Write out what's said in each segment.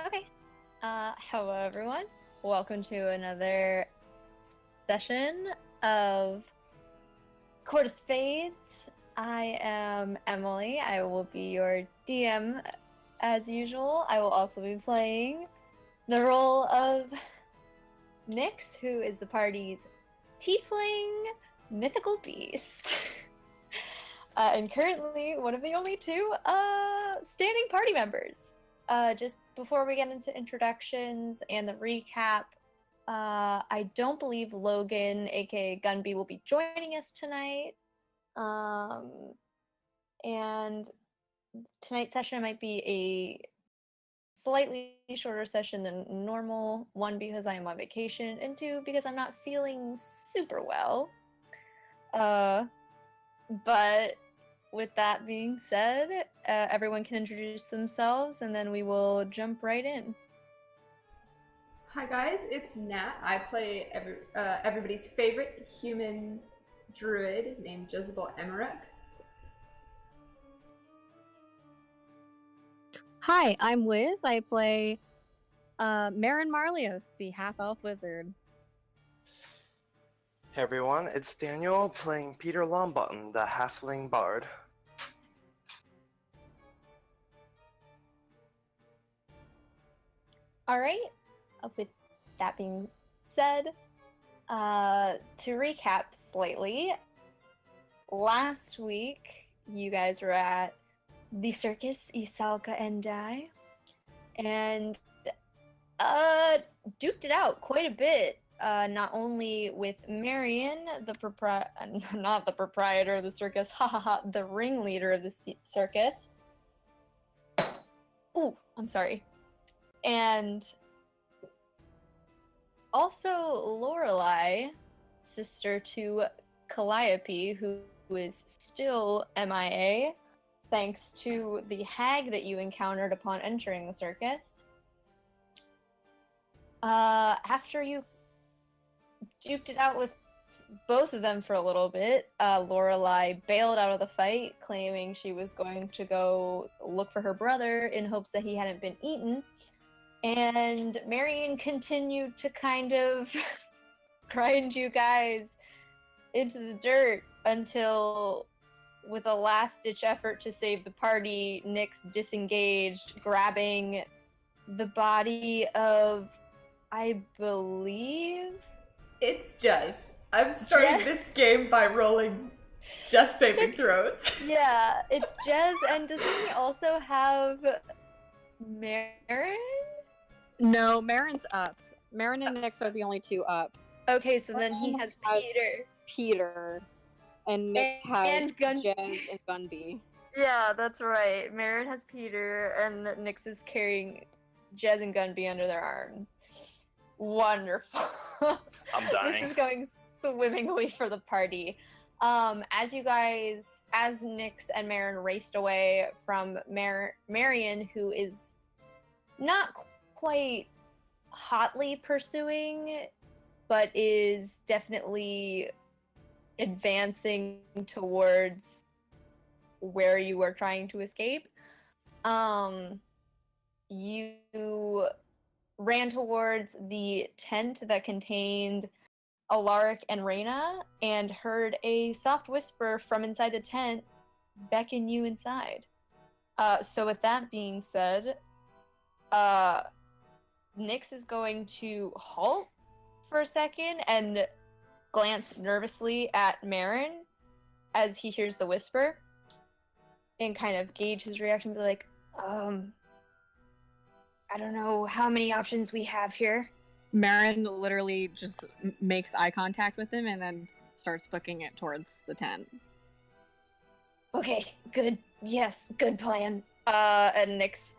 Okay. Hello everyone. Welcome to another session of Court of Spades. I am Emily. I will be your DM as usual. I will also be playing the role of Nyx, who is the party's tiefling mythical beast. And currently one of the only two standing party members. Just before we get into introductions and the recap, I don't believe Logan, aka Gunby, will be joining us tonight. And tonight's session might be a slightly shorter session than normal. One, because I am on vacation, and two, because I'm not feeling super well. But with that being said, everyone can introduce themselves, and then we will jump right in. Hi guys, it's Nat. I play everybody's favorite human druid named Jezebel Emmerich. Hi, I'm Liz. I play Marin Marlios, the half-elf wizard. Hey everyone, it's Daniel playing Peter Longbottom, the halfling bard. Alright, with that being said, to recap slightly, last week you guys were at the circus Isalka and I, and duked it out quite a bit. Not only with Marion, not the proprietor of the circus, the ringleader of the circus. Oh, I'm sorry. And also Lorelei, sister to Calliope, who is still MIA, thanks to the hag that you encountered upon entering the circus. After you duked it out with both of them for a little bit, Lorelei bailed out of the fight, claiming she was going to go look for her brother in hopes that he hadn't been eaten. And Marion continued to kind of grind you guys into the dirt until, with a last-ditch effort to save the party, Nyx disengaged, grabbing the body of, I believe, It's Jez. I'm starting this game by rolling death saving throws. Yeah, it's Jez, and doesn't he also have Marin? No, Marin's up. Marin and Nyx are the only two up. Okay, so then he has Peter. Peter. And Nyx has Jez and Gunby. Yeah, that's right. Marin has Peter, and Nyx is carrying Jez and Gunby under their arms. Wonderful. I'm dying. This is going swimmingly for the party. As Nyx and Marin raced away from Marion, who is not quite hotly pursuing, but is definitely advancing towards where you were trying to escape. You ran towards the tent that contained Alaric and Reyna and heard a soft whisper from inside the tent beckon you inside. So with that being said, Nyx is going to halt for a second and glance nervously at Marin as he hears the whisper and kind of gauge his reaction, be like, I don't know how many options we have here. Marin literally just makes eye contact with him and then starts booking it towards the tent. Okay, good. Yes, good plan. And Nyx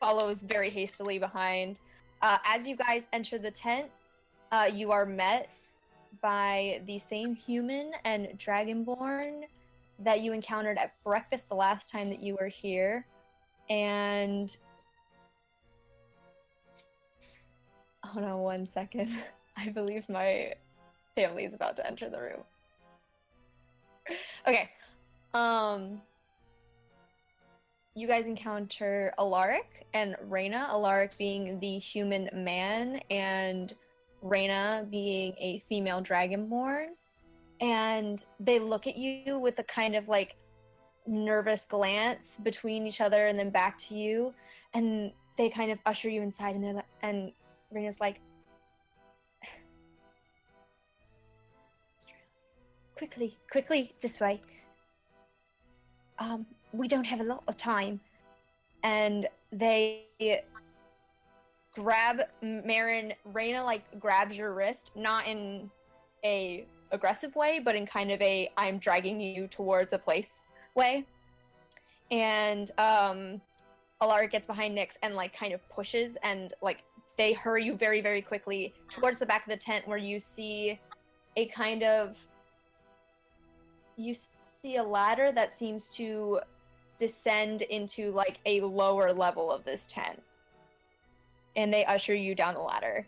follows very hastily behind. As you guys enter the tent, you are met by the same human and dragonborn that you encountered at breakfast the last time that you were here. And hold on 1 second. I believe my family is about to enter the room. Okay. you guys encounter Alaric and Reyna. Alaric being the human man, and Reyna being a female dragonborn. And they look at you with a kind of like nervous glance between each other and then back to you, and they kind of usher you inside, and they're like, and Reyna's like, quickly, this way. We don't have a lot of time. And they grab Marin. Reyna like grabs your wrist, not in a aggressive way, but in kind of a I'm dragging you towards a place way. And Alaric gets behind Nyx and like kind of pushes, and like they hurry you very, very quickly towards the back of the tent, where you see a kind of a ladder that seems to descend into like a lower level of this tent, and they usher you down the ladder.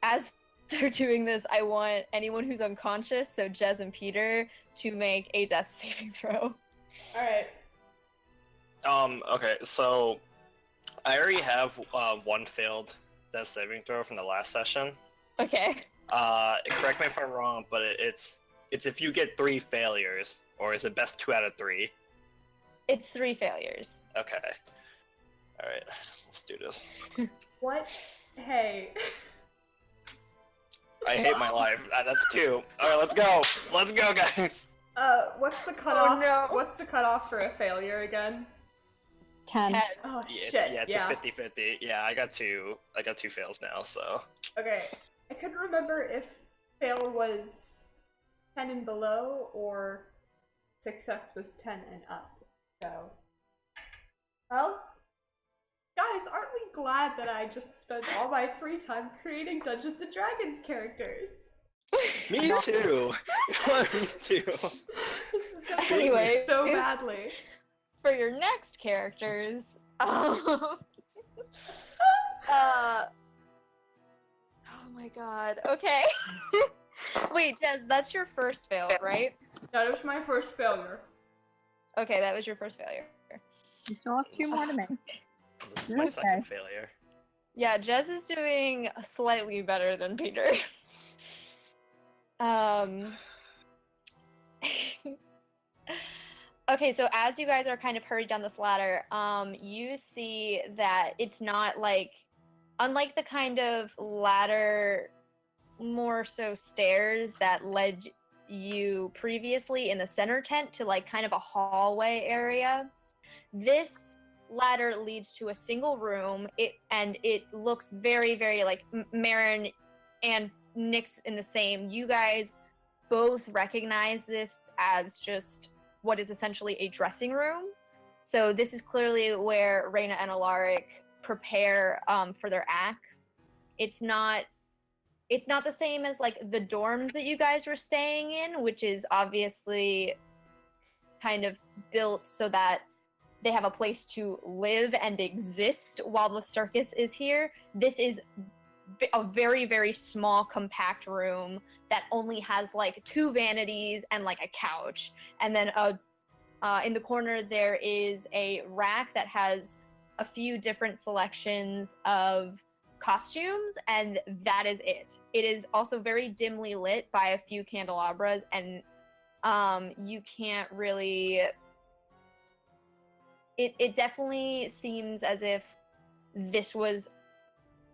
As they're doing this, I want anyone who's unconscious, so Jez and Peter, to make a death saving throw. Alright. Okay, so I already have one failed death saving throw from the last session. Okay. Correct me if I'm wrong, but it's if you get 3 failures, or is it best 2 out of 3? It's 3 failures. Okay. Alright, let's do this. What? Hey. I hate my life. That's 2. Alright, let's go! Let's go, guys! What's the cutoff? Oh, no. What's the cutoff for a failure again? 10. Oh Yeah, shit. it's a 50-50. Yeah, I got 2 fails now, so. Okay. I couldn't remember if fail was 10 and below or success was 10 and up. So, well, guys, aren't we glad that I just spent all my free time creating Dungeons and Dragons characters? Me too! Me too! This is gonna go Anyway, so badly. For your next characters, oh my god. Okay. Wait, Jez, that's your first fail, right? That was my first failure. Okay, that was your first failure. You still have 2 more to make. This is my second failure. Yeah, Jez is doing slightly better than Peter. Okay, so as you guys are kind of hurried down this ladder, you see that it's not like, unlike the kind of ladder, more so stairs that led you previously in the center tent to like kind of a hallway area. This ladder leads to a single room. It looks very, very like Marin and Nyx in the same. You guys both recognize this as just what is essentially a dressing room. So this is clearly where Reyna and Alaric prepare for their acts. It's not the same as like the dorms that you guys were staying in, which is obviously kind of built so that they have a place to live and exist while the circus is here. This is a very, very small, compact room that only has like 2 vanities and like a couch. And then in the corner, there is a rack that has a few different selections of costumes, and that is it. It is also very dimly lit by a few candelabras, and you can't really... It definitely seems as if this was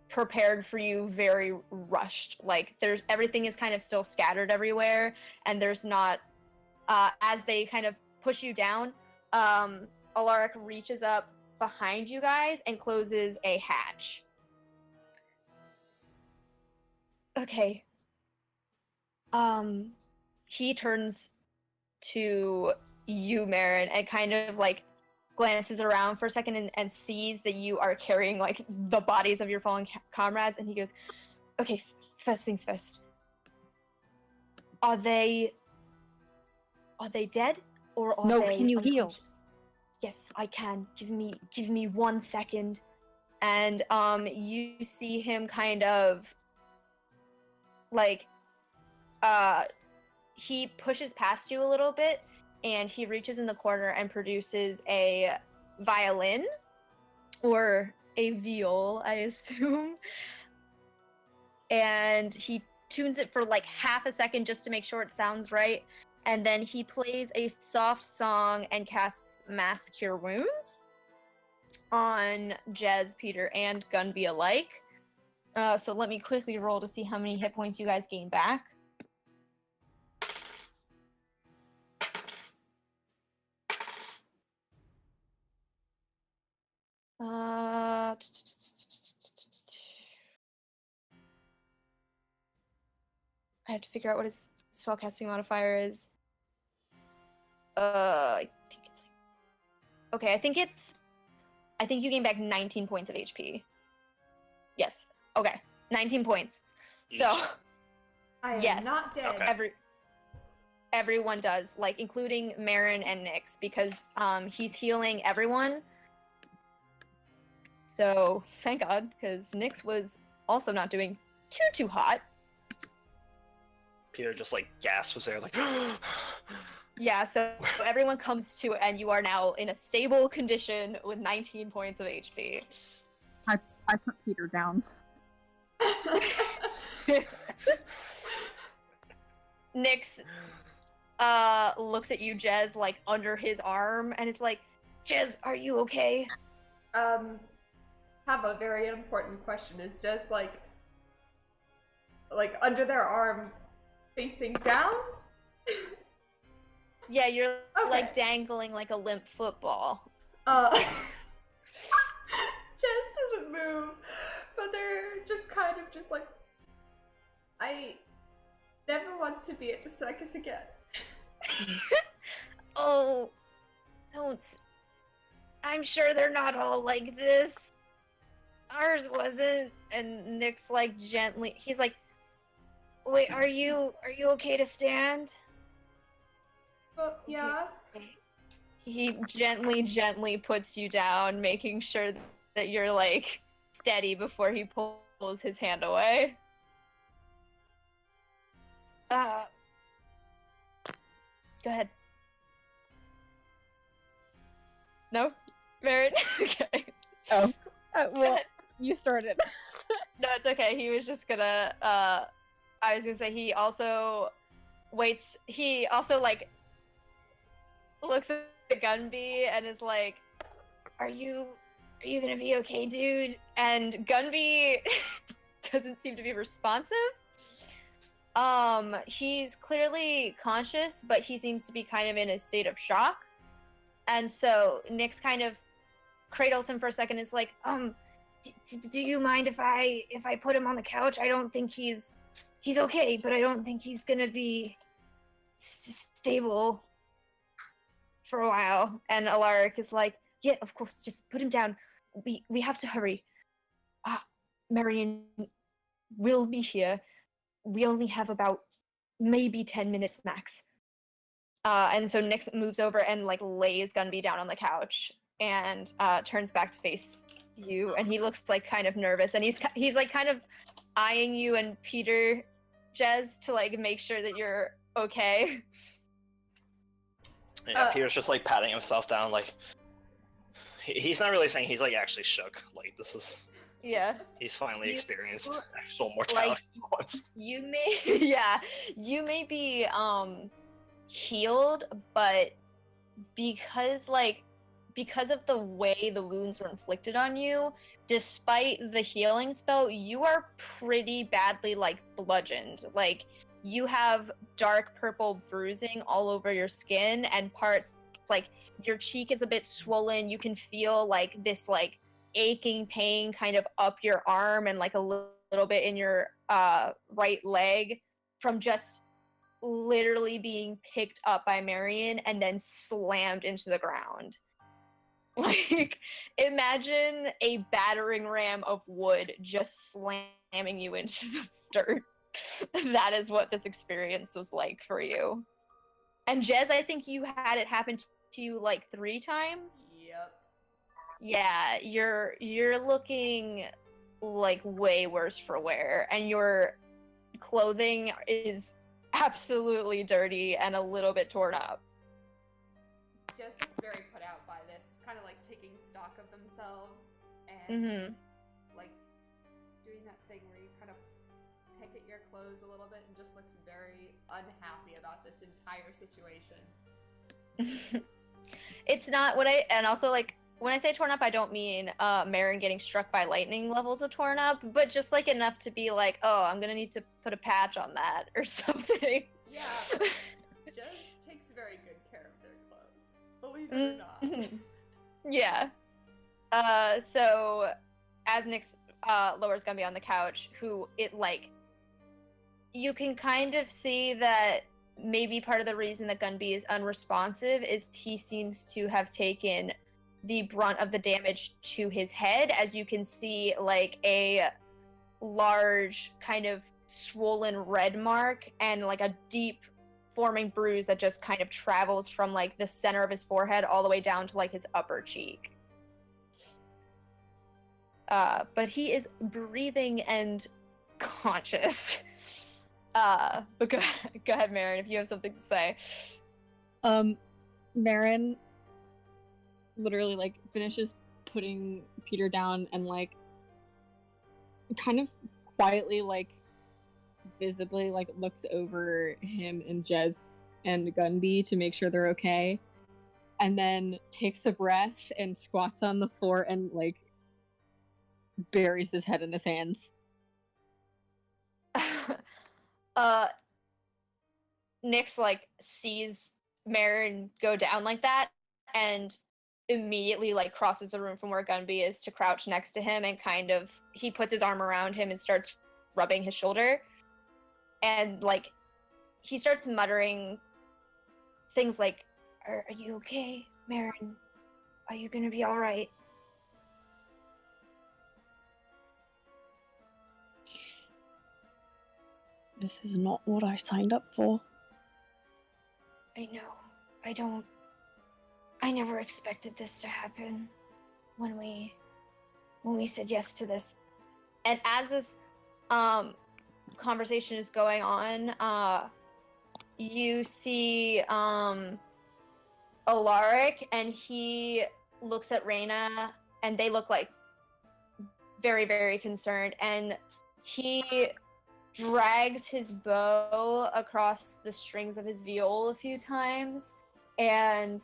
prepared for you very rushed. Like everything is kind of still scattered everywhere, and there's not as they kind of push you down, Alaric reaches up behind you guys and closes a hatch. Okay. He turns to you, Marin, and kind of like glances around for a second and sees that you are carrying like the bodies of your fallen comrades, and he goes, okay, first things first. Are they dead, or are No, they can you heal? unconscious? Yes, I can. Give me 1 second. And you see him kind of like he pushes past you a little bit, and he reaches in the corner and produces a violin or a viol, I assume. And he tunes it for like half a second just to make sure it sounds right. And then he plays a soft song and casts Mass Cure Wounds on Jez, Peter, and Gunby alike. So let me quickly roll to see how many hit points you guys gain back. I have to figure out what his spellcasting modifier is. I think it's like... Okay, I think you gain back 19 points of HP. Yes. Okay. 19 points. Each. So I am yes. not dead. Okay. Everyone does, like including Marin and Nyx, because he's healing everyone. So thank God, because Nyx was also not doing too hot. Peter just like gasps there, like. Yeah, so everyone comes to, and you are now in a stable condition with 19 points of HP. I put Peter down. Nyx looks at you, Jez, like under his arm, and is like, Jez, are you okay? Have a very important question. It's just like under their arm, facing down. Yeah, you're Okay. like dangling like a limp football. Jess doesn't move, but they're just kind of just like, I never want to be at the circus again. Oh, don't. I'm sure they're not all like this. Ours wasn't. And Nick's like gently, he's like, wait, are you okay to stand? But yeah. He gently puts you down, making sure that you're like steady before he pulls his hand away. Go ahead. No? Merritt? Okay. Oh. Go Well, ahead. you started. No, it's okay. He was just gonna, I was gonna say he also waits, he also like looks at the Gunby and is like, are you gonna be okay, dude? And Gunby doesn't seem to be responsive. He's clearly conscious, but he seems to be kind of in a state of shock. And so Nyx kind of cradles him for a second, is like, do you mind if I put him on the couch? I don't think he's okay, but I don't think he's gonna be stable for a while. And Alaric is like, yeah, of course, just put him down. We have to hurry. Marion will be here. We only have about maybe 10 minutes max. And so Nyx moves over and like lays Gunby down on the couch and turns back to face you, and he looks like kind of nervous, and he's like kind of eyeing you and Peter, Jez, to like make sure that you're okay. Yeah, Peter's just like patting himself down, like he's not really saying, he's like actually shook. Like this is, Yeah. he's finally You- experienced actual mortality once. You may you may be healed, but because of the way the wounds were inflicted on you, despite the healing spell, you are pretty badly like bludgeoned. Like you have dark purple bruising all over your skin, and parts like your cheek is a bit swollen. You can feel like this like aching pain kind of up your arm and like a little bit in your right leg from just literally being picked up by Marion and then slammed into the ground. Like, imagine a battering ram of wood just slamming you into the dirt. That is what this experience was like for you. And Jez, I think you had it happen to you like 3 times. Yep. Yeah, you're looking like way worse for wear, and your clothing is absolutely dirty and a little bit torn up. Jess looks very put out by this. It's kind of like taking stock of themselves and Mm-hmm. like doing that thing where you kind of pick at your clothes a little bit and just looks very unhappy about this entire situation. It's not what I, and also like when I say torn up, I don't mean Marin getting struck by lightning levels of torn up, but just like enough to be like, oh, I'm gonna need to put a patch on that or something. Yeah, but Jess takes very good care of their clothes. Believe it or not. Mhm. Yeah. So as Nyx lowers Gumby on the couch, who it like, you can kind of see that maybe part of the reason that Gunby is unresponsive is he seems to have taken the brunt of the damage to his head, as you can see like a large kind of swollen red mark and like a deep forming bruise that just kind of travels from like the center of his forehead all the way down to like his upper cheek. But he is breathing and conscious. But go ahead, Marin, if you have something to say. Marin literally like finishes putting Peter down and like kind of quietly like visibly like looks over him and Jez and Gunby to make sure they're okay, and then takes a breath and squats on the floor and like buries his head in his hands. Nyx like sees Marin go down like that and immediately like crosses the room from where Gunby is to crouch next to him, and kind of he puts his arm around him and starts rubbing his shoulder, and like he starts muttering things like, are you okay, Marin? Are you gonna be all right? This is not what I signed up for. I know. I never expected this to happen when we said yes to this. And as this conversation is going on, you see Alaric, and he looks at Reyna, and they look like very, very concerned, and he drags his bow across the strings of his viol a few times and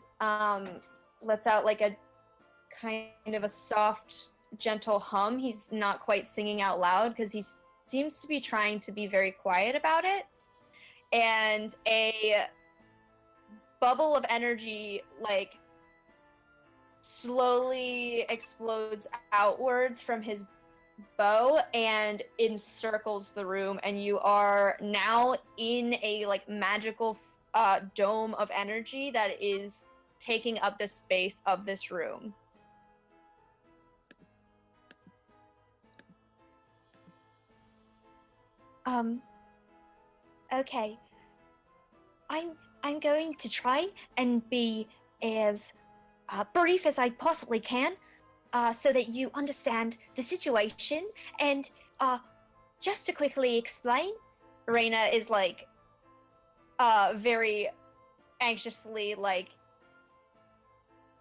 lets out like a kind of a soft, gentle hum. He's not quite singing out loud because he seems to be trying to be very quiet about it. And a bubble of energy like slowly explodes outwards from his bow and encircles the room, and you are now in a like magical dome of energy that is taking up the space of this room. Okay. I'm going to try and be as brief as I possibly can, so that you understand the situation. And just to quickly explain, Reyna is like very anxiously like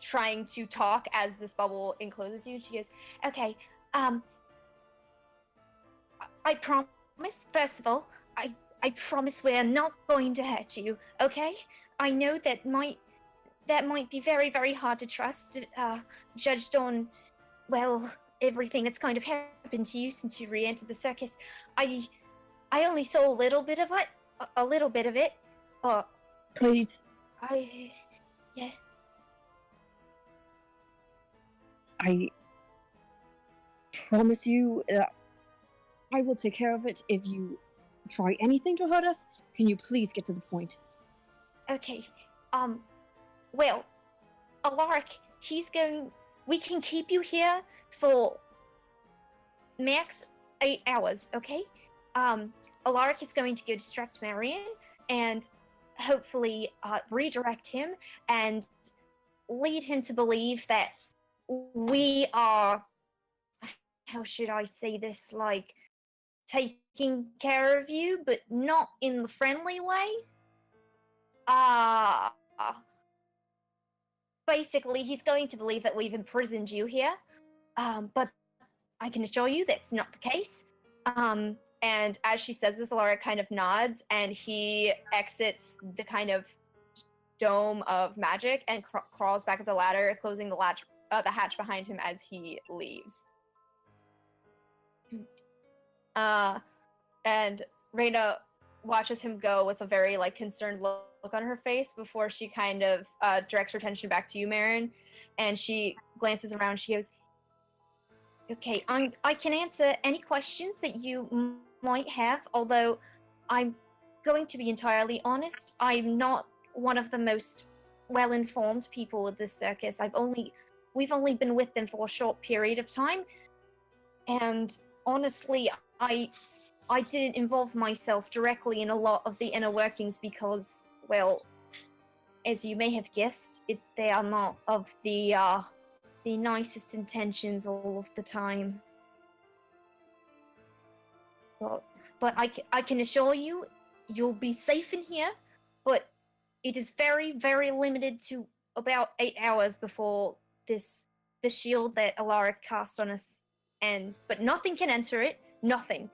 trying to talk as this bubble encloses you. She goes, okay, I promise, first of all, I promise we're not going to hurt you, okay? I know that might be very, very hard to trust, judged on, well, everything that's kind of happened to you since you re-entered the circus. I only saw a little bit of it, but Please. Yeah. I promise you that I will take care of it. If you try anything to hurt us, can you please get to the point? Okay, well, Alaric, we can keep you here for max 8 hours, okay? Alaric is going to go distract Marion and hopefully redirect him and lead him to believe that we are, how should I say this, like, taking care of you, but not in the friendly way. basically, he's going to believe that we've imprisoned you here. But I can assure you that's not the case. And as she says this, Laura kind of nods, and he exits the kind of dome of magic and crawls back up the ladder, closing the hatch behind him as he leaves. And Reina watches him go with a very like concerned look on her face before she kind of directs her attention back to you, Marin, and she glances around. She goes, "Okay, I can answer any questions that you might have, although I'm going to be entirely honest. I'm not one of the most well-informed people of this circus. We've only been with them for a short period of time, and honestly, I didn't involve myself directly in a lot of the inner workings because, well, as you may have guessed, they are not of the nicest intentions all of the time. But I can assure you, you'll be safe in here, but it is very, very limited to about 8 hours before the shield that Alara cast on us ends. But nothing can enter it, nothing.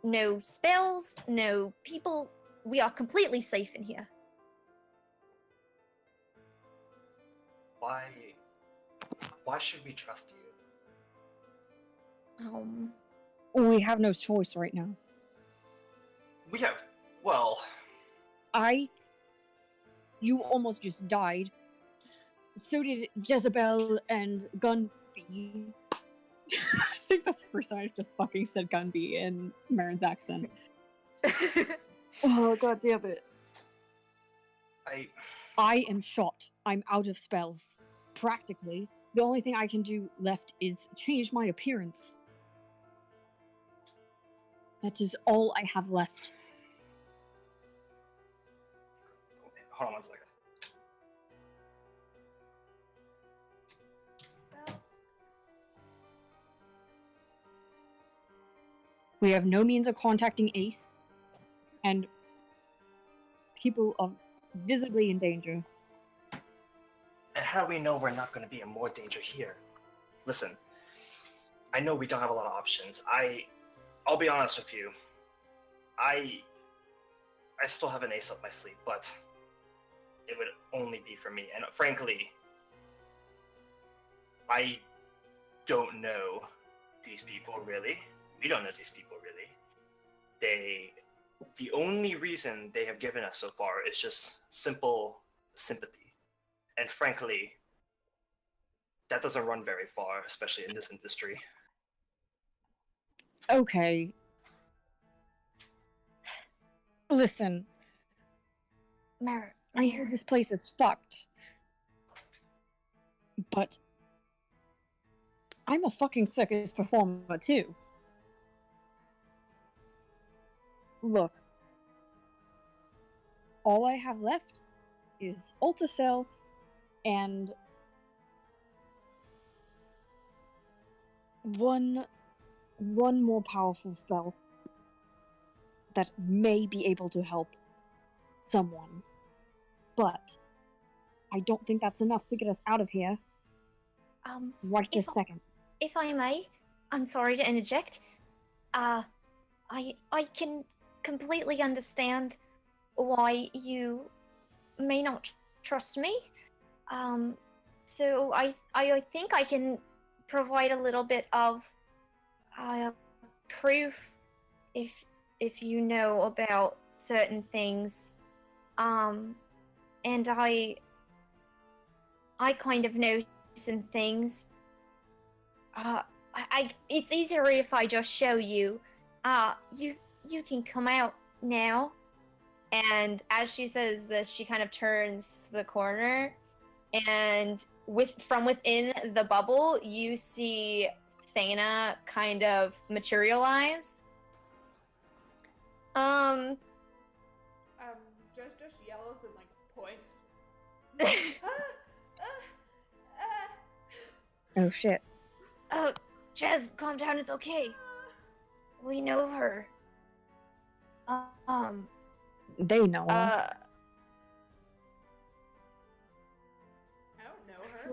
No spells, no people. We are completely safe in here." Why should we trust you? We have no choice right now. We have, well, You almost just died. So did Jezebel and Gunby. I think that's the first time I've just fucking said Gunby in Marin's accent. Oh, god damn it. I am shot. I'm out of spells. Practically. The only thing I can do left is change my appearance. That is all I have left. Hold on 1 second. Well, We have no means of contacting Ace, and people are visibly in danger. And how do we know we're not going to be in more danger here? Listen, I know we don't have a lot of options. I'll be honest with you. I still have an ace up my sleeve, but it would only be for me. And frankly, I don't know these people really. We don't know these people really. The only reason they have given us so far is just simple sympathy. And frankly, that doesn't run very far, especially in this industry. Okay. Listen, I know this place is fucked, but I'm a fucking circus performer too. Look, all I have left is Alta Self and one more powerful spell that may be able to help someone. But I don't think that's enough to get us out of here right this second. If I may, I'm sorry to interject. I can completely understand why you may not trust me. So I think I can provide a little bit of proof if you know about certain things. And I kind of know some things. It's easier if I just show you. You can come out now. And as she says this, she kind of turns the corner, and from within the bubble, you see Thana kind of materialize. just yells and like points. Oh shit. Oh, Jez, calm down. It's okay. We know her. They know her. I don't know her.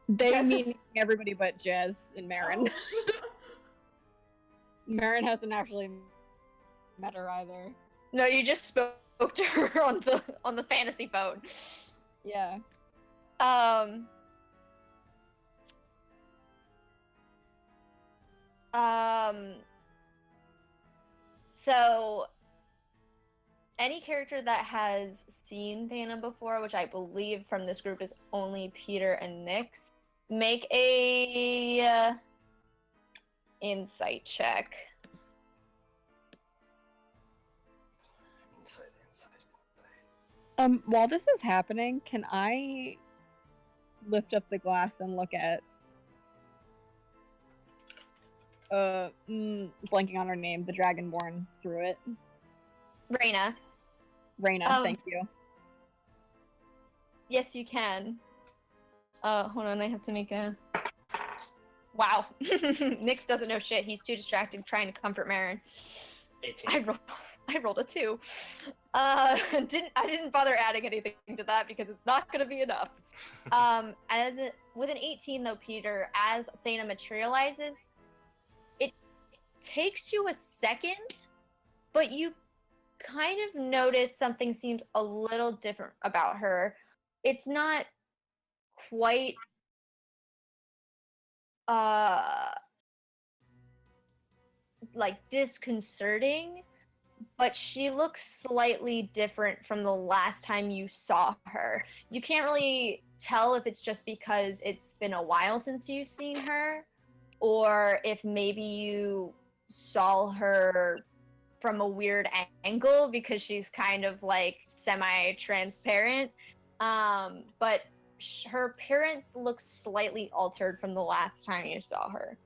They Jess mean is- everybody but Jez and Marin. Oh. Marin hasn't actually met her either. No, you just spoke to her on the fantasy phone. Yeah. Um. So, any character that has seen Thana before, which I believe from this group is only Peter and Nyx, make a insight check. Insight. While this is happening, can I lift up the glass and look at blanking on her name, the Dragonborn through it? Reyna. Reyna, thank you. Yes, you can. Hold on, I have to make a. Wow, Nyx doesn't know shit. He's too distracted trying to comfort Marin. 18. I rolled a 2. I didn't bother adding anything to that because it's not going to be enough. With an 18 though, Peter, as Thana materializes, it takes you a second, but you kind of notice something seems a little different about her. It's not quite like disconcerting, but she looks slightly different from the last time you saw her. You can't really tell if it's just because it's been a while since you've seen her, or if maybe you saw her from a weird angle because she's kind of like semi-transparent. But her appearance looks slightly altered from the last time you saw her.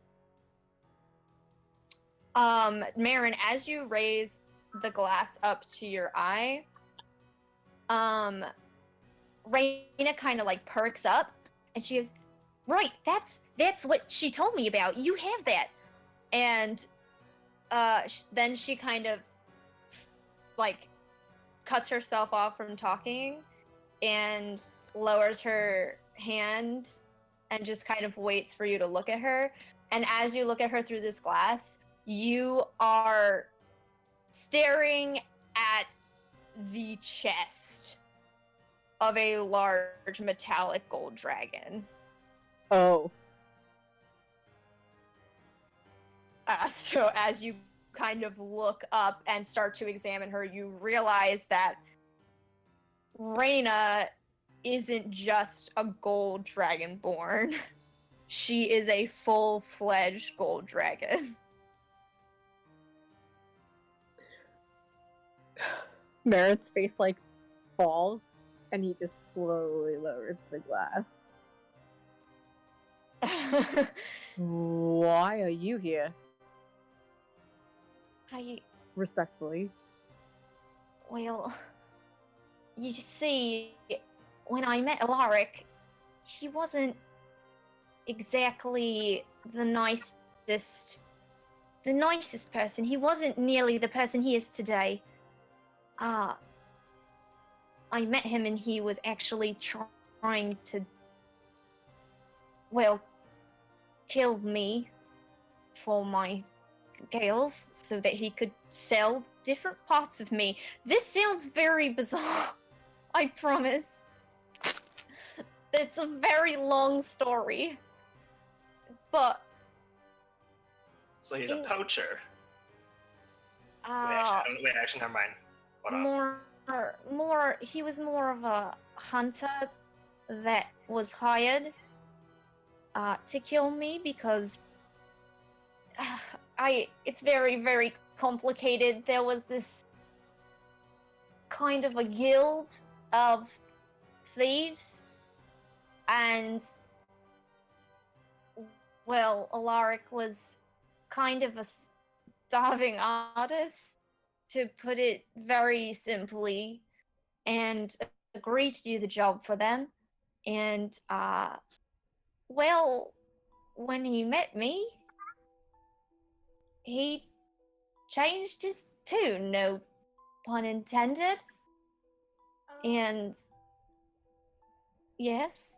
Marin, as you raise the glass up to your eye, Reyna kind of like perks up and she goes, "Right, that's what she told me about. You have that." And then she kind of like cuts herself off from talking and lowers her hand and just kind of waits for you to look at her. And as you look at her through this glass, you are staring at the chest of a large metallic gold dragon. Oh. So as you kind of look up and start to examine her, you realize that Reyna isn't just a gold dragonborn. She is a full-fledged gold dragon. Merritt's face like falls and he just slowly lowers the glass. Why are you here? Respectfully. Well, you see, when I met Alaric, he wasn't exactly the nicest person. He wasn't nearly the person he is today. I met him and he was actually trying to, well, kill me for my gales so that he could sell different parts of me. This sounds very bizarre, I promise. It's a very long story. But So he's a poacher. uh Wait, actually, never mind. What up? he was more of a hunter that was hired to kill me because it's very, very complicated. There was this kind of a guild of thieves, and well, Alaric was kind of a starving artist, to put it very simply, and agreed to do the job for them. And well, when he met me, he changed his tune, no pun intended. And yes,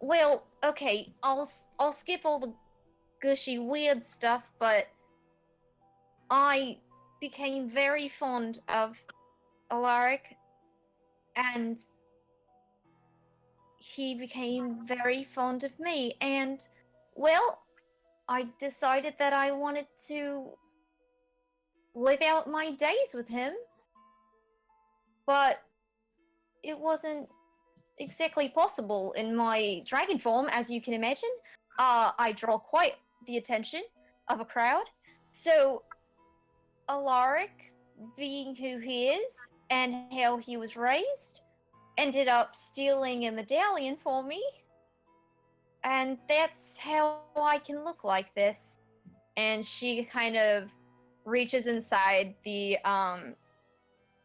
Well, okay, I'll skip all the gushy weird stuff, but I became very fond of Alaric, and he became very fond of me, and well, I decided that I wanted to live out my days with him, but it wasn't exactly possible in my dragon form, as you can imagine. I draw quite the attention of a crowd. So, Alaric, being who he is and how he was raised, ended up stealing a medallion for me. And that's how I can look like this. And she kind of reaches inside the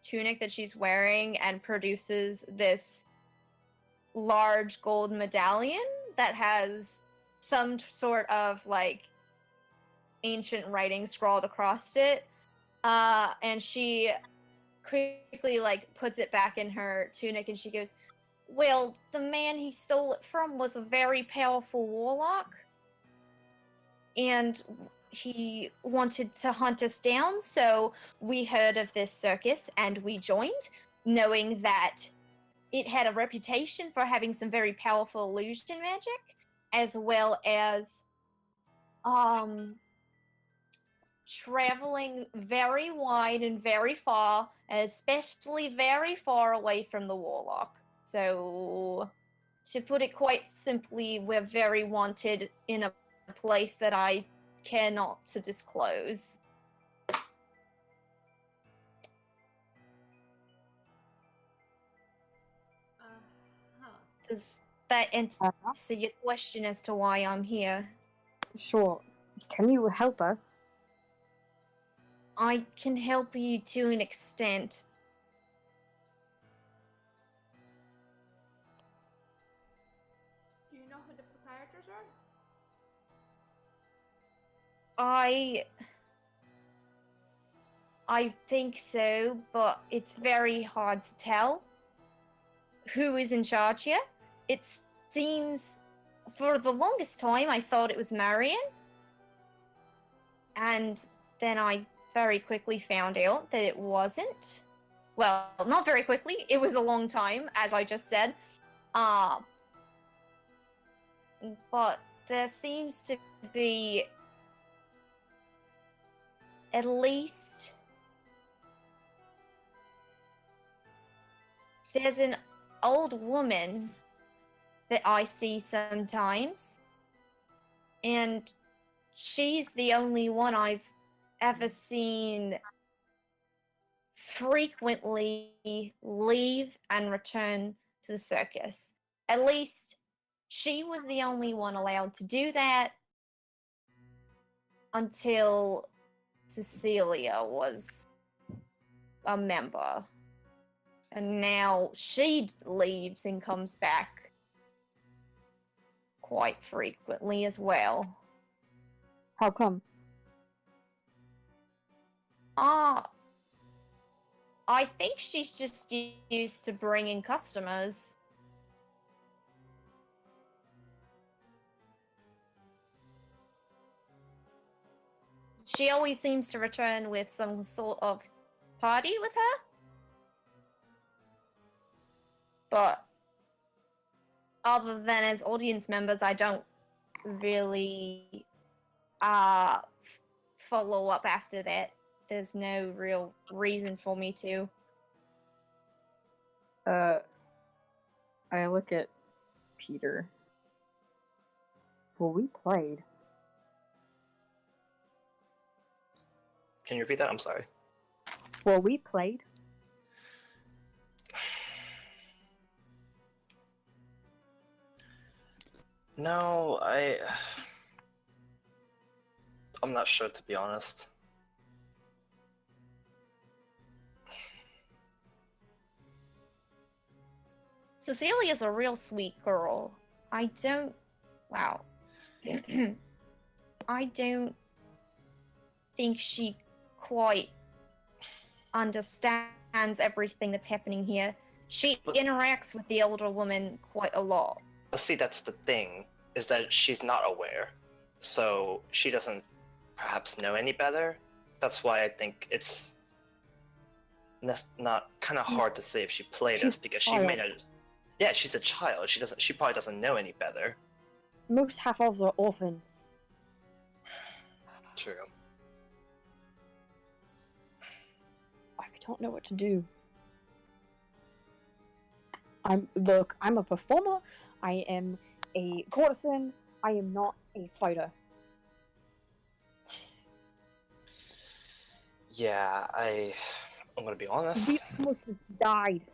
tunic that she's wearing and produces this large gold medallion that has some sort of like ancient writing scrawled across it. And she quickly like puts it back in her tunic and she goes, well, the man he stole it from was a very powerful warlock, and he wanted to hunt us down, so we heard of this circus and we joined, knowing that it had a reputation for having some very powerful illusion magic, as well as traveling very wide and very far, especially very far away from the warlock. So, to put it quite simply, we're very wanted in a place that I care not to disclose. Huh. Does that answer your question as to why I'm here? Sure. Can you help us? I can help you to an extent. Do you know who the proprietors are? I think so, but it's very hard to tell who is in charge here. It seems, for the longest time, I thought it was Marion, and then I very quickly found out that it wasn't. Well, not very quickly. It was a long time, as I just said. But there seems to be at least there's an old woman that I see sometimes, and she's the only one I've ever seen frequently leave and return to the circus. At least she was the only one allowed to do that until Cecilia was a member. And now she leaves and comes back quite frequently as well. How come? I think she's just used to bringing customers. She always seems to return with some sort of party with her. But other than as audience members, I don't really follow up after that. There's no real reason for me to. I look at Peter. Well, we played. Can you repeat that? I'm sorry. Well, we played. No, I'm not sure, to be honest. Cecilia's a real sweet girl. I don't. Wow. I don't think she quite understands everything that's happening here. She But- interacts with the older woman quite a lot. But see, that's the thing, is that she's not aware. So she doesn't perhaps know any better. That's why I think it's not kind of hard to say if she played us, She's because she may child. not. Yeah, she's a child. She probably doesn't know any better. Most half-elves are orphans. True. I don't know what to do. I'm a performer. I am a courtesan. I am not a fighter. Yeah, I'm gonna be We honest. almost died.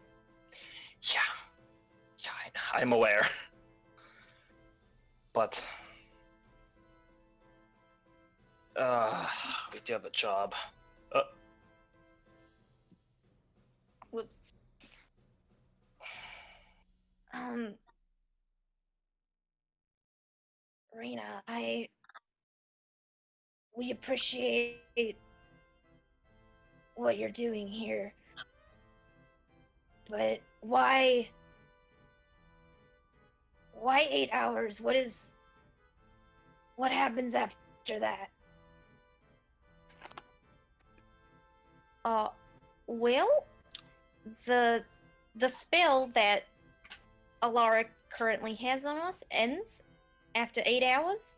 Yeah, I'm aware. But we do have a job. Whoops. Rena, we appreciate what you're doing here. But why 8 hours? What happens after that? Well, the spell that Alara currently has on us ends after 8 hours,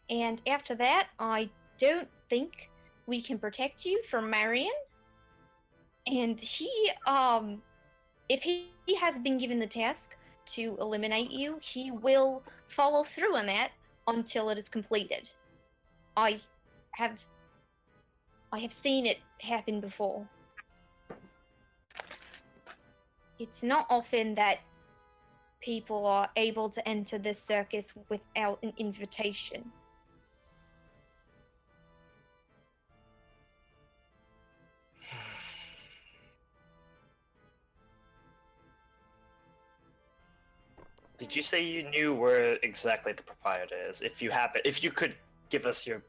and after that, I don't think we can protect you from Marion. And if he has been given the task to eliminate you, he will follow through on that until it is completed. I have seen it happen before. It's not often that people are able to enter this circus without an invitation. Did you say you knew where exactly the proprietor is? If you could give us your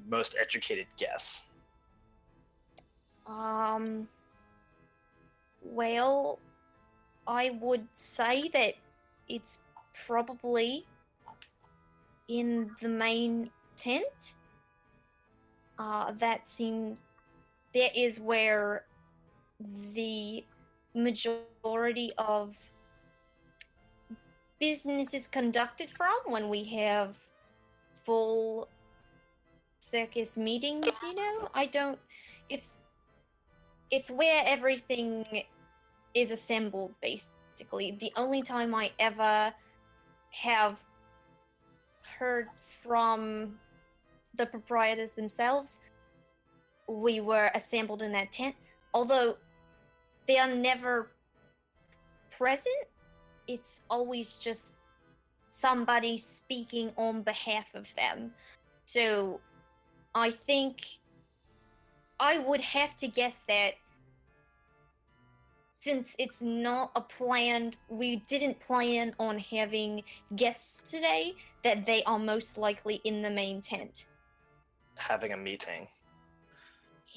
most educated guess. Well, I would say that it's probably in the main tent. That is where the majority of business is conducted from when we have full circus meetings, it's where everything is assembled, basically. The only time I ever have heard from the proprietors themselves, we were assembled in that tent. Although they are never present, it's always just somebody speaking on behalf of them. So I think I would have to guess that since it's not we didn't plan on having guests today, that they are most likely in the main tent. Having a meeting.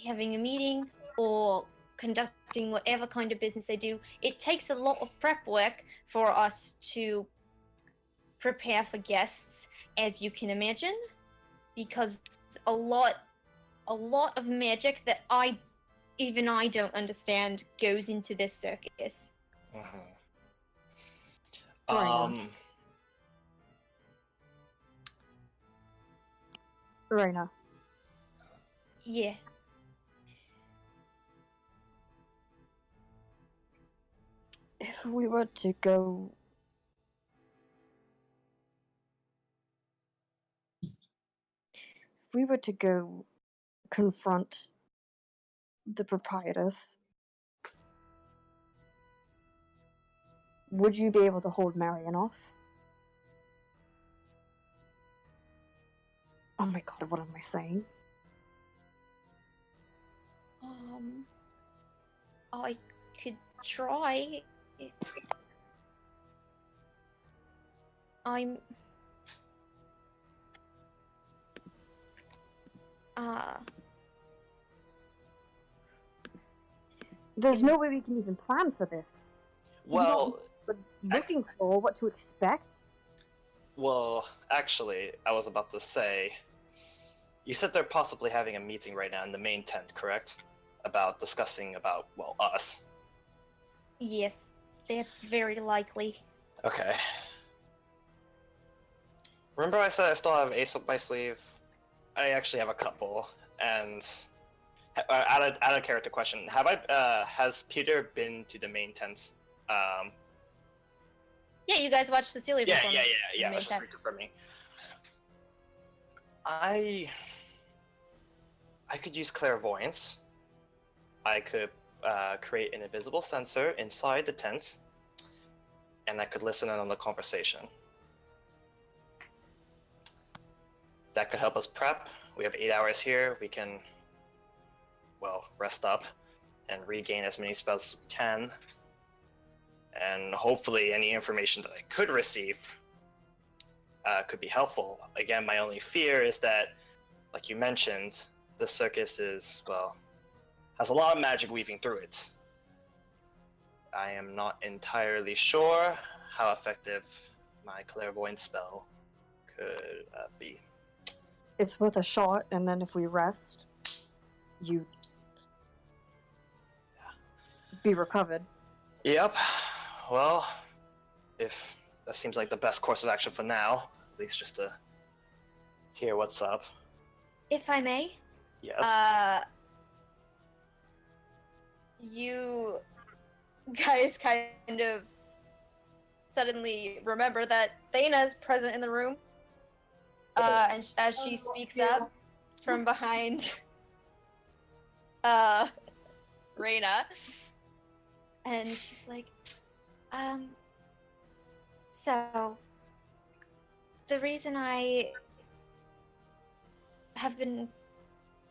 Having a meeting or conducting whatever kind of business they do. It takes a lot of prep work for us to prepare for guests, as you can imagine, because a lot of magic that I don't understand goes into this circus. Rena. Yeah. If we were to go... If we were to go confront the proprietors, would you be able to hold Marion off? Oh my god, what am I saying? I could try. I'm... There's no way we can even plan for this. Well, But looking for what to expect. Well, actually, I was about to say, you said they're possibly having a meeting right now in the main tent, correct? About discussing about, well, us. Yes, that's very likely. Okay. Remember I said I still have ace up my sleeve? I actually have a couple, and add a character question. Has Peter been to the main tent? Yeah, you guys watched Cecilia Yeah, perform. yeah, in yeah, the yeah. main Let's just tent. reconfirming. I could use clairvoyance. I could create an invisible sensor inside the tent, and I could listen in on the conversation. That could help us prep. We have 8 hours here. We can, well, rest up and regain as many spells as we can. And hopefully any information that I could receive could be helpful. Again, my only fear is that, like you mentioned, the circus is, well, has a lot of magic weaving through it. I am not entirely sure how effective my clairvoyance spell could be. It's worth a shot, and then if we rest, you be recovered. Yep. Well, if that seems like the best course of action for now, at least just to hear what's up. If I may, Yes. You guys kind of suddenly remember that Thaina's present in the room. And as she speaks up from behind Reina, and she's like, so the reason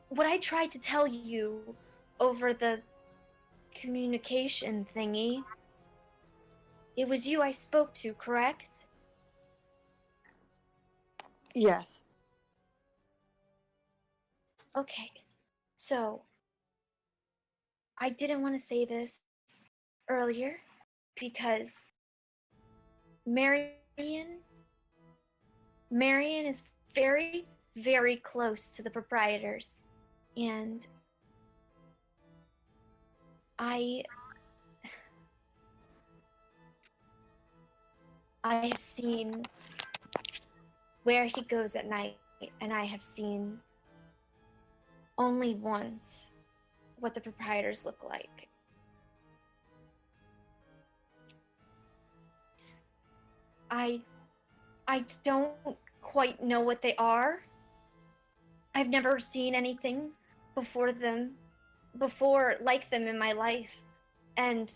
what I tried to tell you over the communication thingy, it was you I spoke to, correct? Yes. Okay, so I didn't want to say this earlier because Marion is very, very close to the proprietors, and I have seen where he goes at night, and I have seen only once what the proprietors look like. I don't quite know what they are. I've never seen anything before like them in my life. And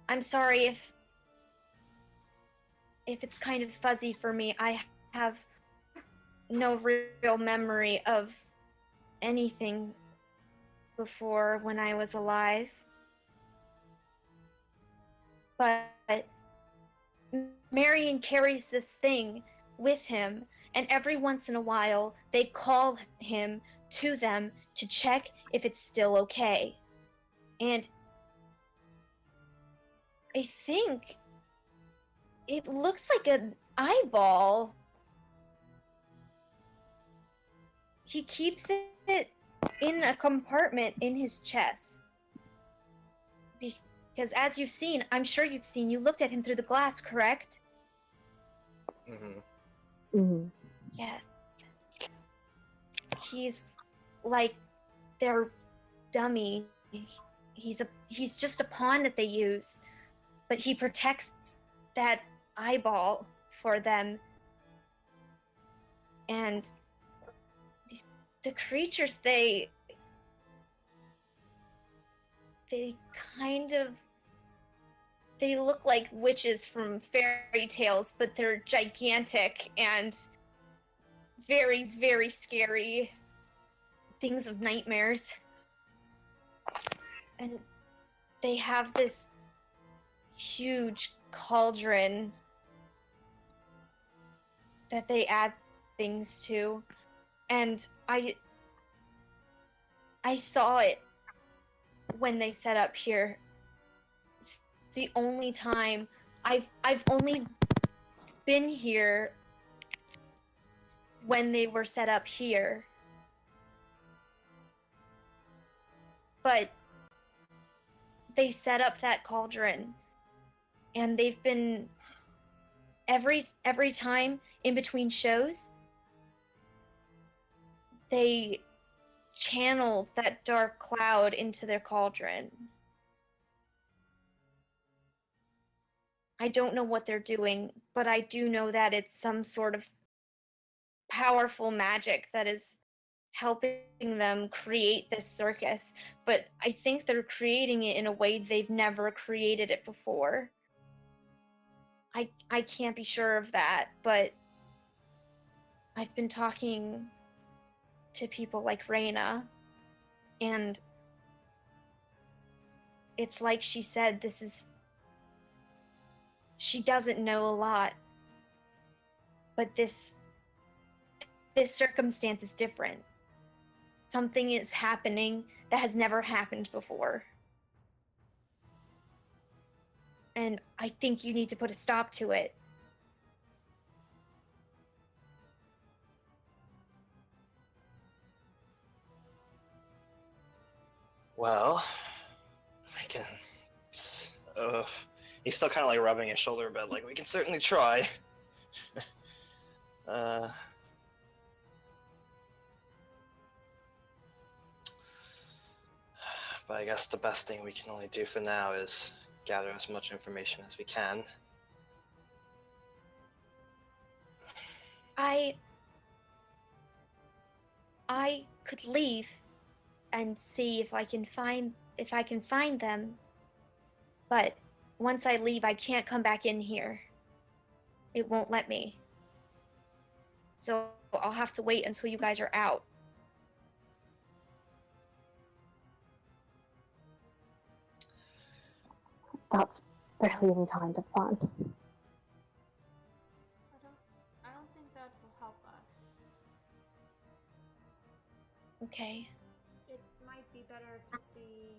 I'm sorry if it's kind of fuzzy for me. I have no real memory of anything before when I was alive. But Marion carries this thing with him, and every once in a while they call him to them to check if it's still okay. And I think it looks like an eyeball. He keeps it in a compartment in his chest. Because as you've seen, I'm sure you've seen, you looked at him through the glass, correct? Mm-hmm. Mm-hmm. Yeah. He's like their dummy. He's just a pawn that they use, but he protects that eyeball for them. And the creatures, they kind of, they look like witches from fairy tales, but they're gigantic and very, very scary things of nightmares. And they have this huge cauldron that they add things to. And I saw it when they set up here. It's the only time I've only been here when they were set up here. But they set up that cauldron, and they've been every time in between shows, they channel that dark cloud into their cauldron. I don't know what they're doing, but I do know that it's some sort of powerful magic that is helping them create this circus. But I think they're creating it in a way they've never created it before. I can't be sure of that, but I've been talking to people like Reina, and it's like she said, she doesn't know a lot, but this circumstance is different. Something is happening that has never happened before. And I think you need to put a stop to it. Well, I can. He's still kind of like rubbing his shoulder a bit. Like, we can certainly try. But I guess the best thing we can only do for now is gather as much information as we can. I could leave and see if I can find them. But once I leave, I can't come back in here. It won't let me. So I'll have to wait until you guys are out. That's barely any time to plan. I don't think that will help us. Okay. It might be better to see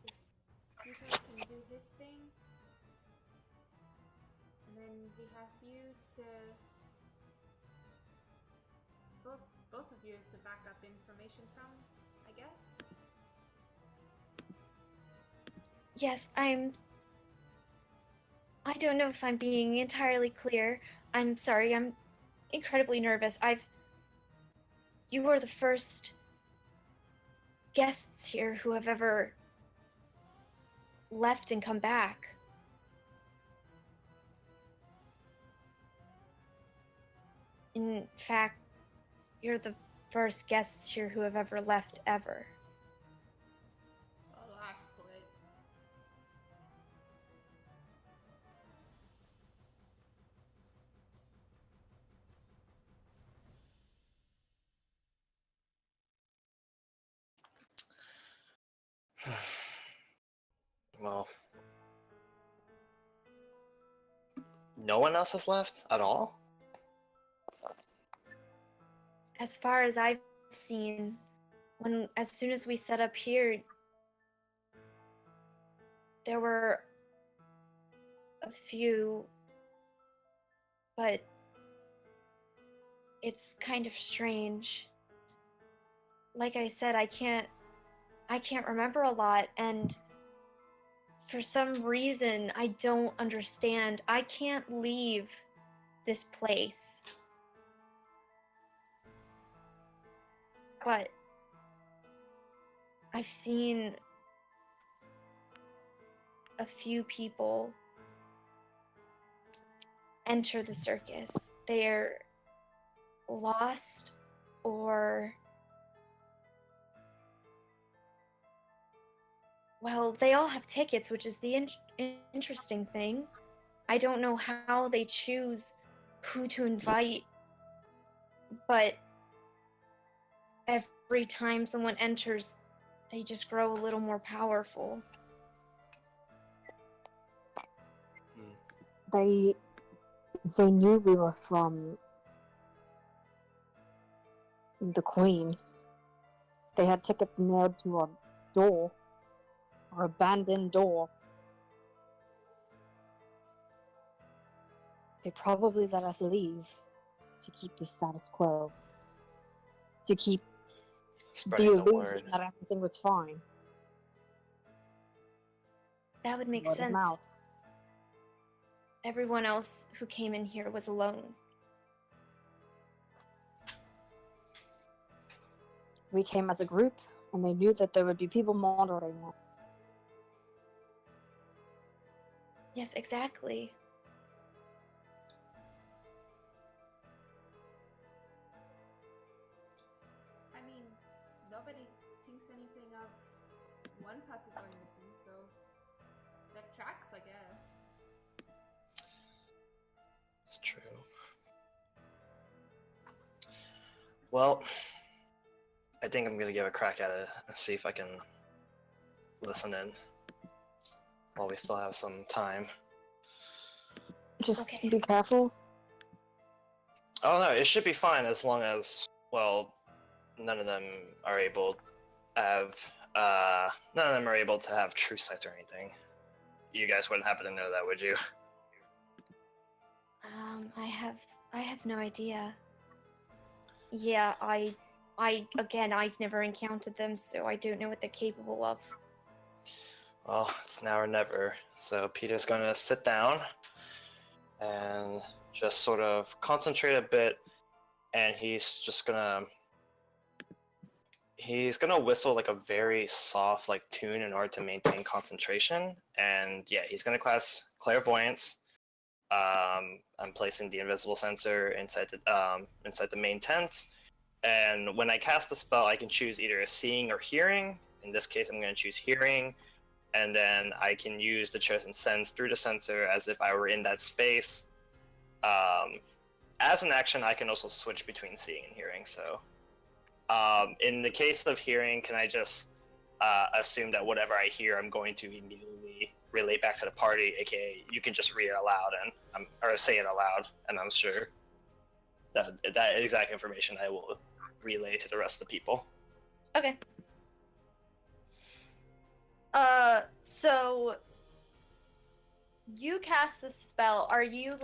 if Peter can do his thing. And then we have you to both of you to back up information from, I guess. Yes, I don't know if I'm being entirely clear. I'm sorry, I'm incredibly nervous. You were the first guests here who have ever left and come back. In fact, you're the first guests here who have ever left ever. Well, actually. Well, no one else has left at all? As far as I've seen, as soon as we set up here, there were a few, but it's kind of strange. Like I said, I can't remember a lot, and for some reason I don't understand. I can't leave this place. But I've seen a few people enter the circus. They're lost, or well, they all have tickets, which is the interesting thing. I don't know how they choose who to invite, but every time someone enters, they just grow a little more powerful. They knew we were from the Queen. They had tickets nailed to our door, our abandoned door. They probably let us leave to keep the status quo. To keep the Spreading the illusion word. that everything was fine. That would make Word of sense. mouth. Everyone else who came in here was alone. We came as a group, and they knew that there would be people monitoring us. Yes, exactly. I mean, nobody thinks anything of one person going missing, so that tracks, I guess. It's true. Well, I think I'm gonna give a crack at it and see if I can listen in while we still have some time. Just Okay. be careful. Oh no, it should be fine as long as, well, none of them are able to have true sights or anything. You guys wouldn't happen to know that, would you? I have no idea. Yeah, again, I've never encountered them, so I don't know what they're capable of. Well, it's now or never. So Peter's gonna sit down and just sort of concentrate a bit, and he's gonna whistle like a very soft like tune in order to maintain concentration. And yeah, he's gonna class clairvoyance. I'm placing the invisible sensor inside the main tent, and when I cast the spell, I can choose either a seeing or hearing. In this case, I'm going to choose hearing, and then I can use the chosen sense through the sensor as if I were in that space. As an action, I can also switch between seeing and hearing. So, in the case of hearing, can I just assume that whatever I hear, I'm going to immediately relate back to the party, aka you can just read it aloud or say it aloud, and I'm sure that exact information I will relay to the rest of the people. Okay. So you cast the spell. Are you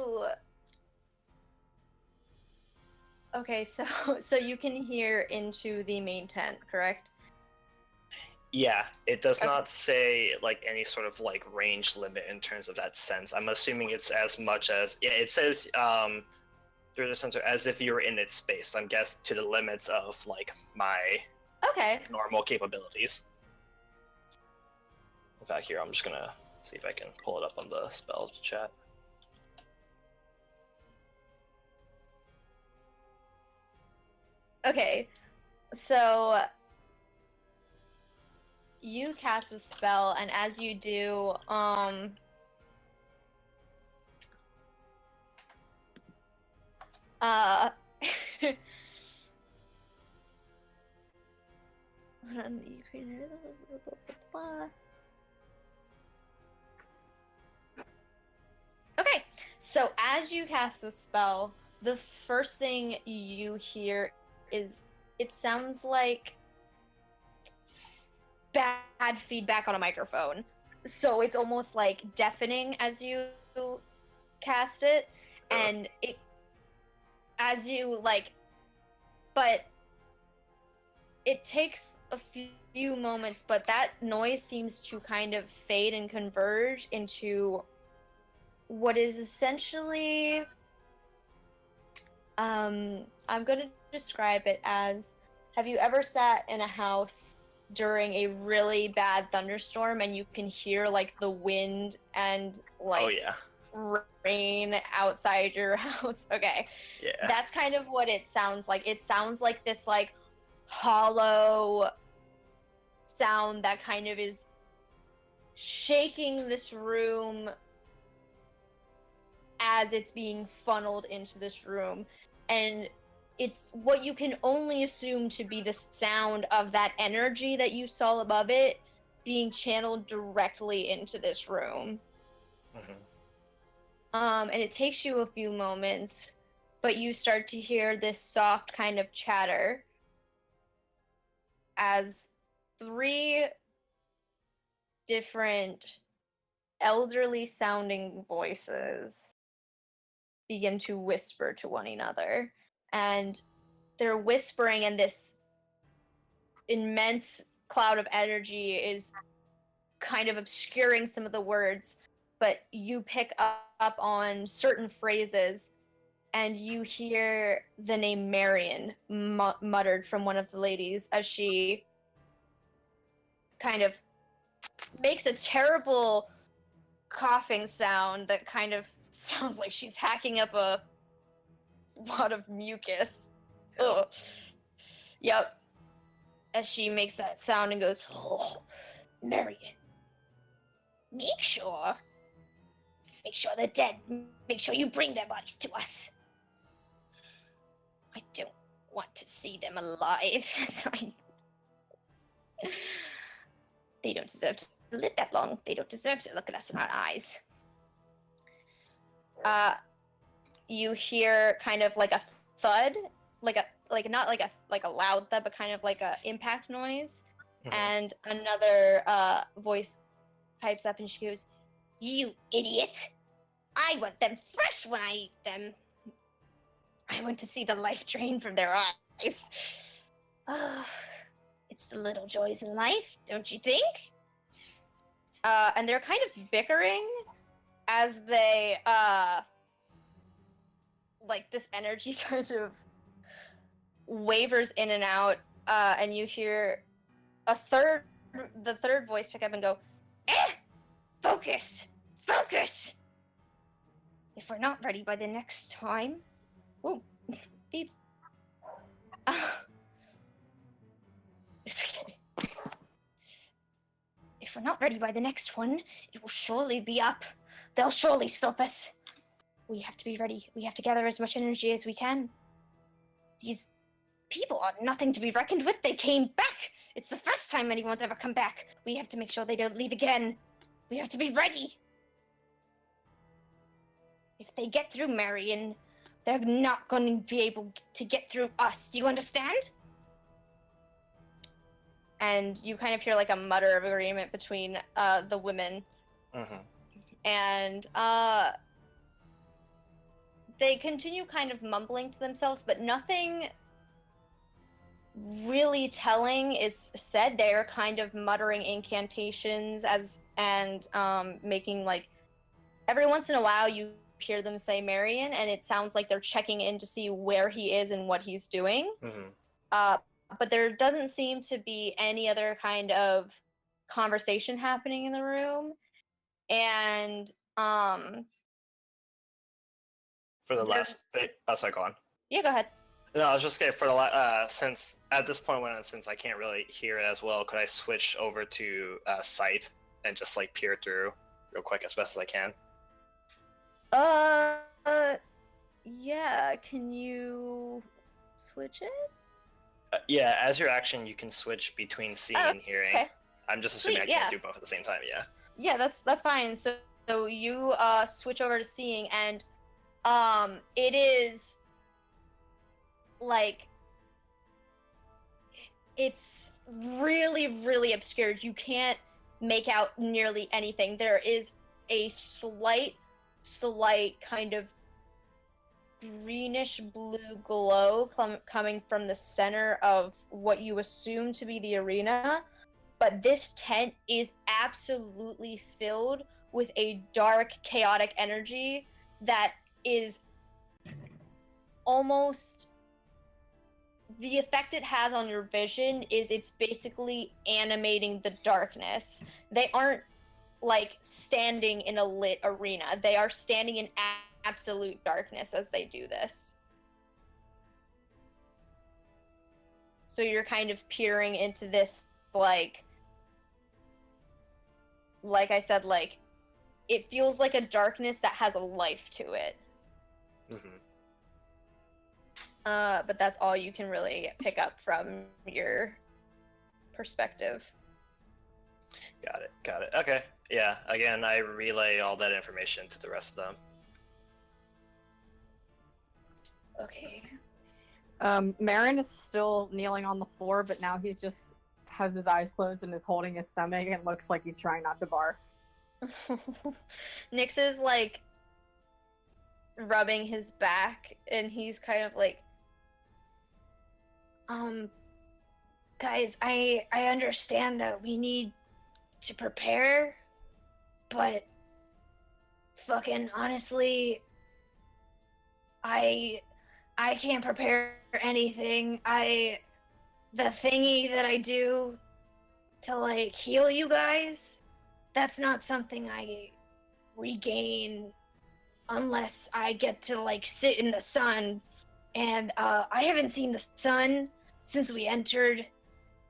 okay? So you can hear into the main tent, correct? Yeah, it does Okay. not say like any sort of like range limit in terms of that sense. I'm assuming it's as much as it says through the sensor as if you were in its space. I'm guessing to the limits of like my Okay. normal capabilities. In fact, here I'm just gonna see if I can pull it up on the spell chat. Okay. So you cast a spell, and as you do, okay, so as you cast the spell, the first thing you hear is it sounds like bad feedback on a microphone. So it's almost like deafening as you cast it, and it as you like, but it takes a few moments, but that noise seems to kind of fade and converge into what is essentially I'm going to describe it as, have you ever sat in a house during a really bad thunderstorm and you can hear like the wind and like Oh yeah. rain outside your house? Okay. Yeah. That's kind of what it sounds like. It sounds like this like hollow sound that kind of is shaking this room as it's being funneled into this room, and it's what you can only assume to be the sound of that energy that you saw above it being channeled directly into this room. Mm-hmm. And it takes you a few moments, but you start to hear this soft kind of chatter as 3 different elderly sounding voices begin to whisper to one another. And they're whispering, and this immense cloud of energy is kind of obscuring some of the words, but you pick up on certain phrases, and you hear the name Marion muttered from one of the ladies as she kind of makes a terrible coughing sound that kind of sounds like she's hacking up a lot of mucus. Ugh. Yep. As she makes that sound and goes, "Oh, Marion, make sure they're dead. Make sure you bring their bodies to us. I don't want to see them alive." They don't deserve to live that long. They don't deserve to look at us in our eyes. You hear kind of like a thud, not like a loud thud, but kind of like a impact noise. Mhm. And another voice pipes up, and she goes, "You idiot! I want them fresh when I eat them. I want to see the life drain from their eyes. It's the little joys in life, don't you think?" And they're kind of bickering as they, like, this energy kind of wavers in and out, and you hear the third voice pick up and go, Focus! Focus! If we're not ready by the next time... Ooh, beep. It's okay. If we're not ready by the next one, it will surely be up. They'll surely stop us. We have to be ready. We have to gather as much energy as we can. These people are nothing to be reckoned with. They came back. It's the first time anyone's ever come back. We have to make sure they don't leave again. We have to be ready. If they get through Marion, they're not going to be able to get through us. Do you understand? And you kind of hear like a mutter of agreement between the women. Mm-hmm. And they continue kind of mumbling to themselves, but nothing really telling is said. They're kind of muttering incantations and making like, every once in a while you hear them say Marion, and it sounds like they're checking in to see where he is and what he's doing. Mm-hmm. But there doesn't seem to be any other kind of conversation happening in the room. And For the last bit, oh, sorry, go on. yeah, go ahead. No, I was just gonna for the since at this point since I can't really hear it as well, could I switch over to sight and just like peer through real quick as best as I can? Yeah. Can you switch it? Yeah, as your action, you can switch between seeing and hearing. Okay. I'm just assuming Sweet, I can't yeah. do both at the same time. Yeah. Yeah, that's fine. So you switch over to seeing, and it is like, it's really, really obscured. You can't make out nearly anything. There is a slight kind of greenish blue glow coming from the center of what you assume to be the arena, but this tent is absolutely filled with a dark, chaotic energy that is almost... The effect it has on your vision is it's basically animating the darkness. They aren't like standing in a lit arena. They are standing in absolute darkness as they do this. So you're kind of peering into this, like I said, like, it feels like a darkness that has a life to it. Mm-hmm. But that's all you can really pick up from your perspective. Got it. Okay. Yeah. Again, I relay all that information to the rest of them. Okay. Marin is still kneeling on the floor, but now he's just has his eyes closed and is holding his stomach and looks like he's trying not to bark. Nyx is like rubbing his back, and he's kind of like, guys, I understand that we need to prepare, but fucking honestly, I can't prepare anything. The thingy that I do to like heal you guys, that's not something I regain unless I get to like sit in the sun. And I haven't seen the sun since we entered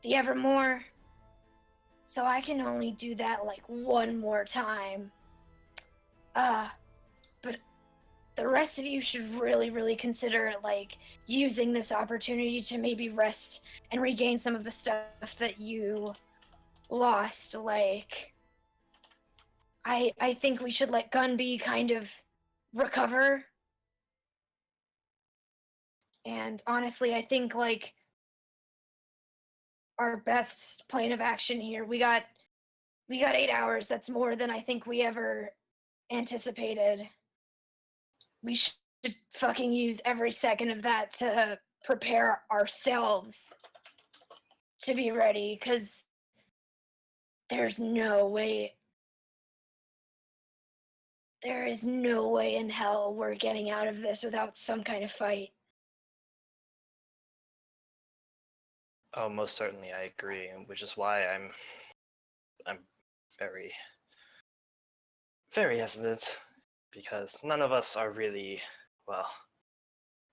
the Evermore. So I can only do that like one more time. But the rest of you should really consider like using this opportunity to maybe rest and regain some of the stuff that you lost. Like, I think we should let Gunby kind of recover. And honestly, I think like our best plan of action here, we got 8 hours. That's more than I think we ever anticipated. We should fucking use every second of that to prepare ourselves to be ready, because there's no way. There is no way in hell we're getting out of this without some kind of fight. Oh, most certainly, I agree, and which is why I'm very, very hesitant, because none of us are really, well,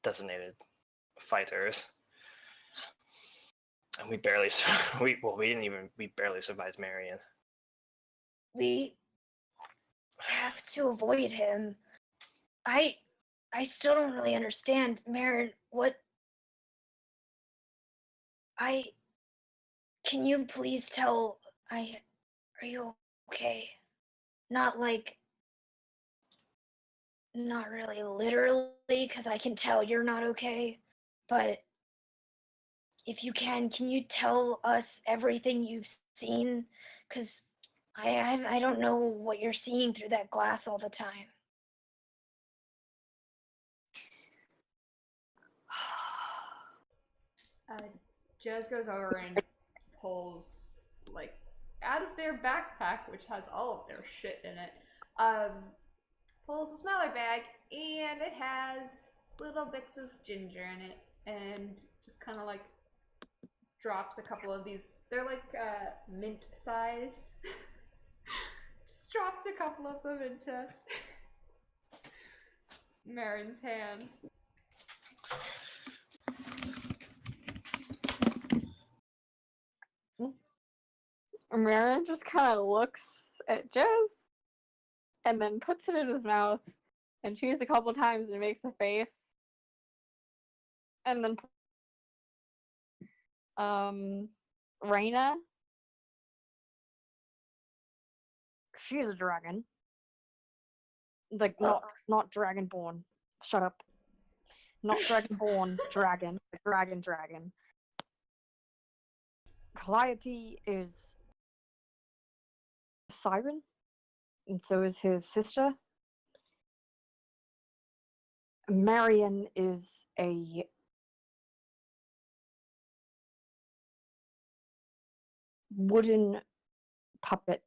designated fighters, and we barely, we barely survived Marion. We have to avoid him. I still don't really understand, Marin, what... Can you please tell... Are you okay? Not like... Not really literally, because I can tell you're not okay, but... If you can you tell us everything you've seen? Because I don't know what you're seeing through that glass all the time. Jazz goes over and pulls, like, out of their backpack, which has all of their shit in it, pulls a smaller bag, and it has little bits of ginger in it, and just kind of, like, drops a couple of these. They're, like, mint size. Just drops a couple of them into Marin's hand. Marin just kind of looks at Jez and then puts it in his mouth and chews a couple times and makes a face. And then Reyna, she's a dragon. Like not dragonborn. Shut up. Not dragonborn dragon. Dragon. Calliope is a siren, and so is his sister. Marion is a wooden puppet.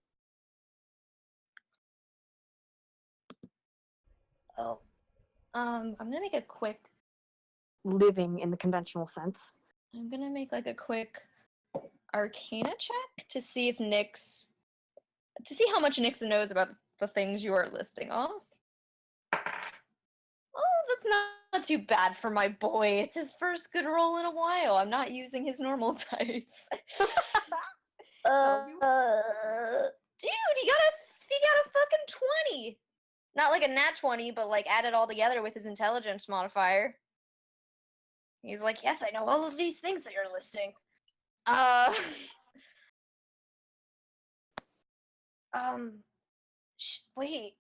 Oh. I'm gonna make a quick... Living in the conventional sense. I'm gonna make like a quick Arcana check to see if Nyx... To see how much Nyx knows about the things you are listing off. Oh, that's not too bad for my boy. It's his first good roll in a while. I'm not using his normal dice. Dude, he got a fucking 20. Not like a nat 20, but like add it all together with his intelligence modifier. He's like, yes, I know all of these things that you're listing. Wait.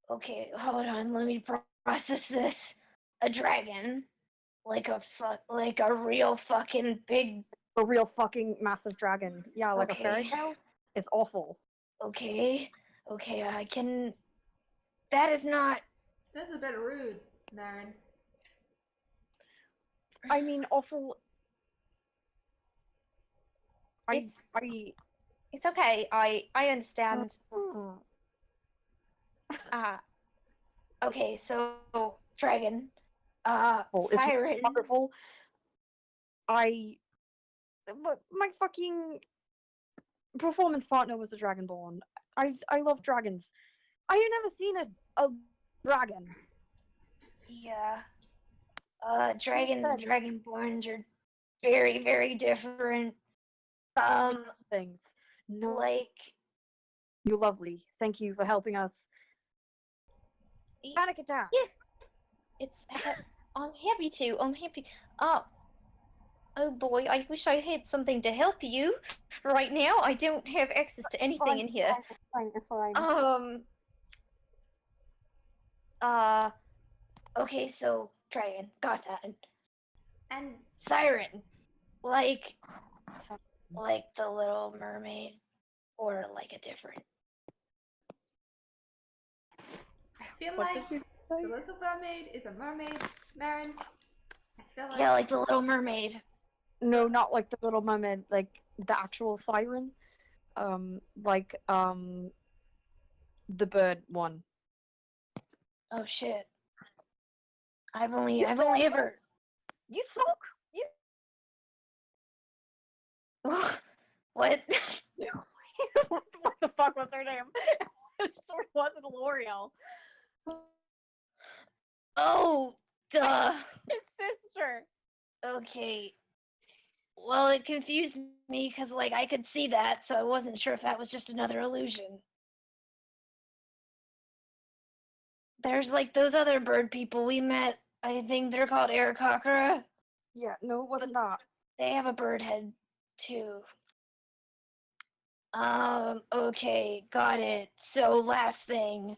Okay, hold on, let me process this. A dragon. Like a real fucking big... A real fucking massive dragon. Yeah, like Okay. a fairy tale. It's awful. Okay, I can... that is not. That's a bit rude, Marin. I mean, awful. It's okay. I understand. Okay, so dragon, It's siren. wonderful. My fucking performance partner was a dragonborn. I love dragons. I have never seen a dragon. Yeah. Dragons and dragonborns are very, very different. Things. No, Like, you're lovely. Thank you for helping us. Panic attack. yeah, I'm happy to. I'm happy. Oh boy, I wish I had something to help you. Right now, I don't have access to anything in here. It's fine. Uh, okay, so dragon, got that. And Siren, like, like the Little Mermaid, or like a different. I feel What like did you the say? Little Mermaid is a mermaid, Marin. I feel like Yeah, like the Little Mermaid. No, not like the Little Mermaid, like the actual siren. Like the bird one. Oh shit. I've only You ever. You suck. You. What? What the fuck was her name? It sure wasn't L'Oreal. Oh, duh. His sister. Okay. Well, it confused me because, like, I could see that, so I wasn't sure if that was just another illusion. There's, like, those other bird people we met. I think they're called Aarakocra. Yeah, no, it wasn't that. They have a bird head, too. Okay, got it. So, last thing.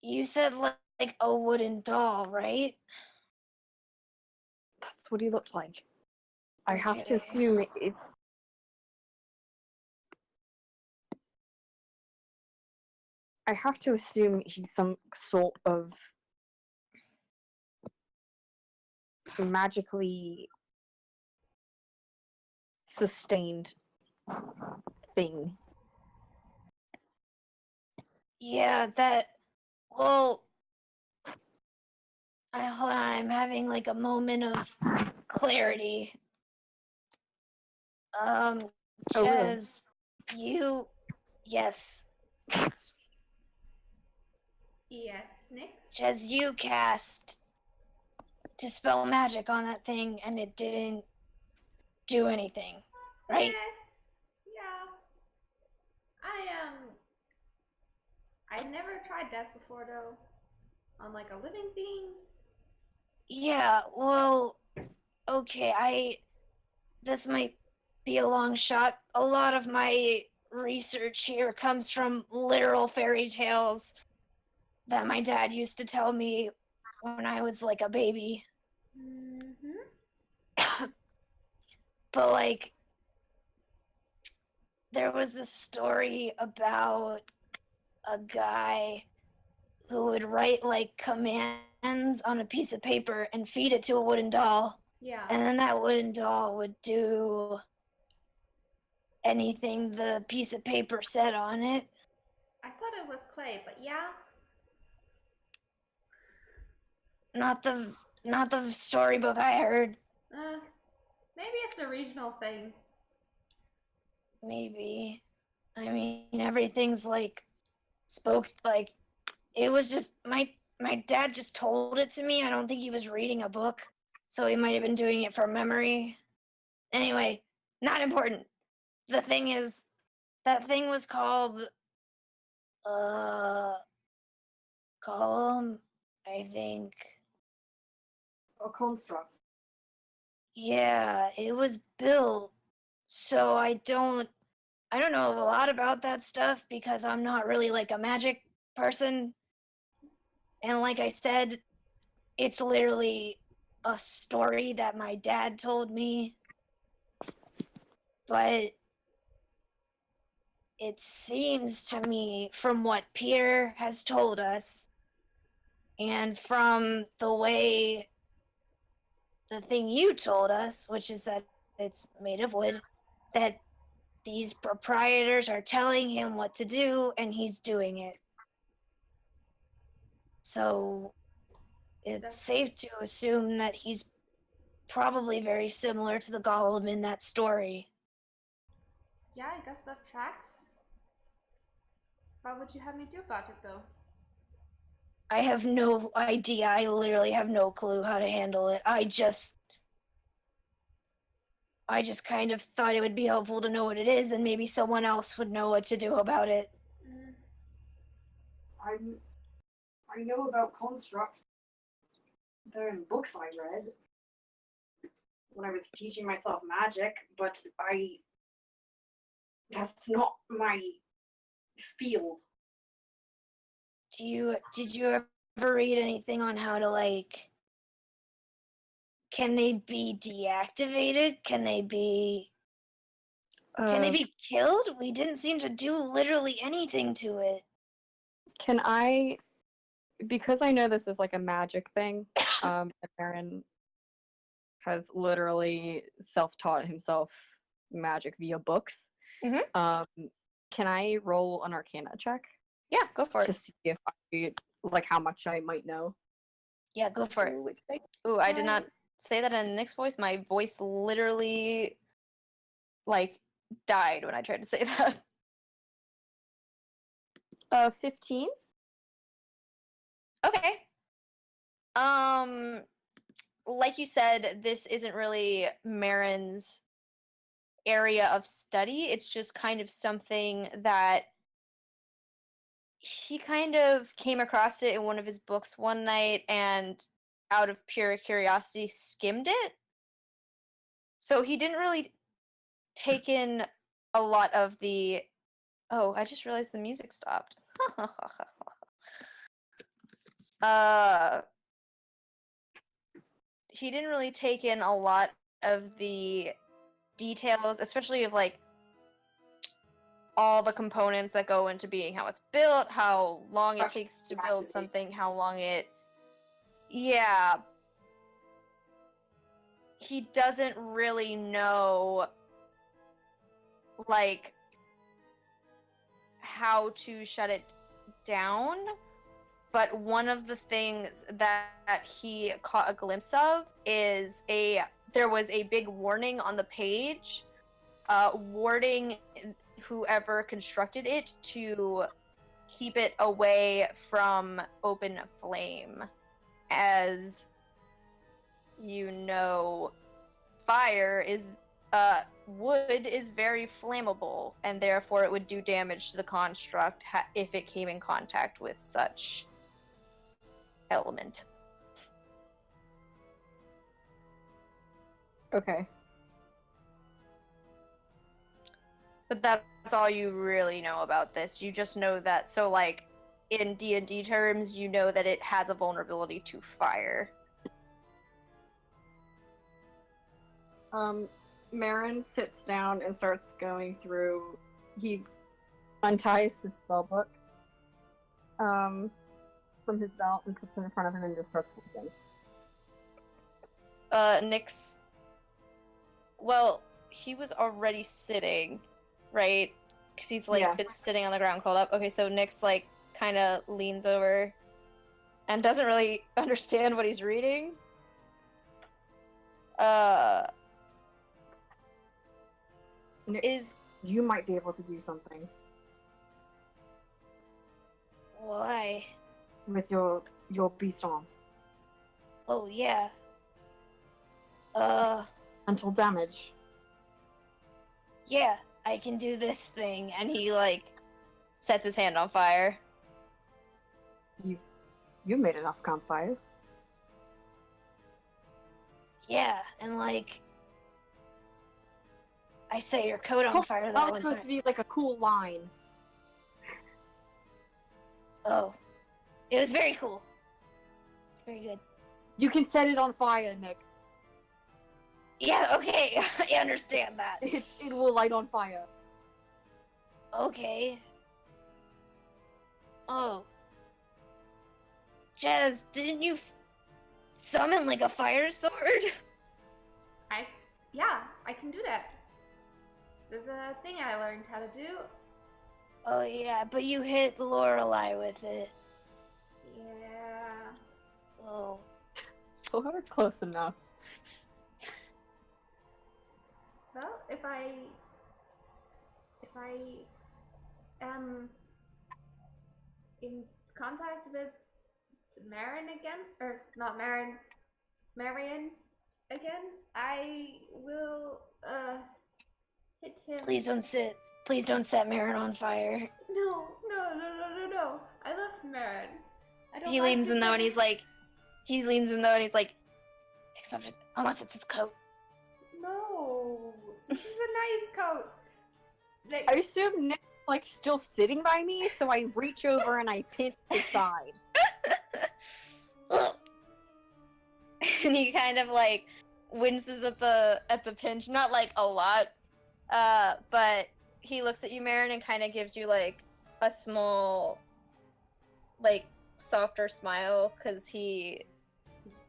You said, like a wooden doll, right? That's what he looked like. I have to Okay. assume it's. I have to assume he's some sort of magically sustained thing. Yeah, that. Well, hold on. I'm having like a moment of clarity. Oh, really? Jez, you. Yes. yes, Nix. Jez, you cast Dispel Magic on that thing and it didn't do anything, right? Yeah. I never tried that before though. On like a living thing. Yeah, well, okay, this might be a long shot. A lot of my research here comes from literal fairy tales that my dad used to tell me when I was like a baby. But like there was this story about a guy who would write like commands on a piece of paper and feed it to a wooden doll. Yeah. And then that wooden doll would do anything the piece of paper said on it. I thought it was clay, but yeah. Not the storybook I heard. Maybe it's a regional thing. Maybe. I mean, everything's like spoke like it was just my dad just told it to me. I don't think he was reading a book, so he might have been doing it from memory. Anyway, not important. The thing is, that thing was called uh column, I think. A construct. Yeah, it was built. So I don't know a lot about that stuff because I'm not really like a magic person. And like I said, it's literally a story that my dad told me. But it seems to me, from what Peter has told us, and from the way the thing you told us, which is that it's made of wood, that these proprietors are telling him what to do and he's doing it. So it's safe to assume that he's probably very similar to the golem in that story. Yeah, I guess that tracks. What would you have me do about it, though? I have no idea. I literally have no clue how to handle it. I just kind of thought it would be helpful to know what it is, and maybe someone else would know what to do about it. Mm. I know about constructs. They're in books I read when I was teaching myself magic, but that's not my field. Did you ever read anything on how to, like, can they be deactivated? Can they be killed? We didn't seem to do literally anything to it. Can I, because I know this is like a magic thing, Aaron has literally self-taught himself magic via books. Can I roll an Arcana check Yeah, go for to it. see if I, like, how much I might know? Yeah, go for it. Ooh, I did not say that in Nick's voice. My voice literally, like, died when I tried to say that. 15. Okay. Like you said, this isn't really Marin's area of study. It's just kind of something that he kind of came across it in one of his books one night and out of pure curiosity skimmed it. So he didn't really take in a lot of the Oh, I just realized the music stopped. uh he didn't really take in a lot of the details, especially of like all the components that go into being how it's built, how long it takes to build something, how long it yeah. He doesn't really know like how to shut it down. But one of the things that he caught a glimpse of is there was a big warning on the page, warning whoever constructed it to keep it away from open flame, as you know, wood is very flammable, and therefore it would do damage to the construct if it came in contact with such element. Okay. But that's all you really know about this. You just know that, so like, in D&D terms, you know that it has a vulnerability to fire. Marin sits down and starts going through. He unties his spellbook from his belt and puts it in front of him and just starts flipping. Nyx. Well, he was already sitting, right? Because he's like been sitting on the ground curled up. Okay, so Nyx like kind of leans over and doesn't really understand what he's reading. Nyx, you might be able to do something. Why? With your beast arm. Oh yeah. Until damage. Yeah, I can do this thing, and he like sets his hand on fire. You made enough campfires. Yeah, and like I set your coat on fire that That was one supposed time. to be like a cool line. Oh, it was very cool. Very good. You can set it on fire, Nick. Yeah, okay, I understand that. It will light on fire. Okay. Oh. Jazz, didn't you summon like a fire sword? Yeah, I can do that. This is a thing I learned how to do. Oh yeah, but you hit Lorelei with it. Yeah. Oh. Oh, it's close enough. Well, if I am in contact with Marin again, or not Marin, Marion again, I will hit him. Please don't set Marin on fire. No. I love Marin. I don't He like leans to in though say- and he's like, except unless it's his coat. No, this is a nice coat. I assume Nick's like still sitting by me, so I reach over and I pinch his side. And he kind of like winces at the pinch, not like a lot, but he looks at you, Marin, and kind of gives you like a small, like softer smile, because he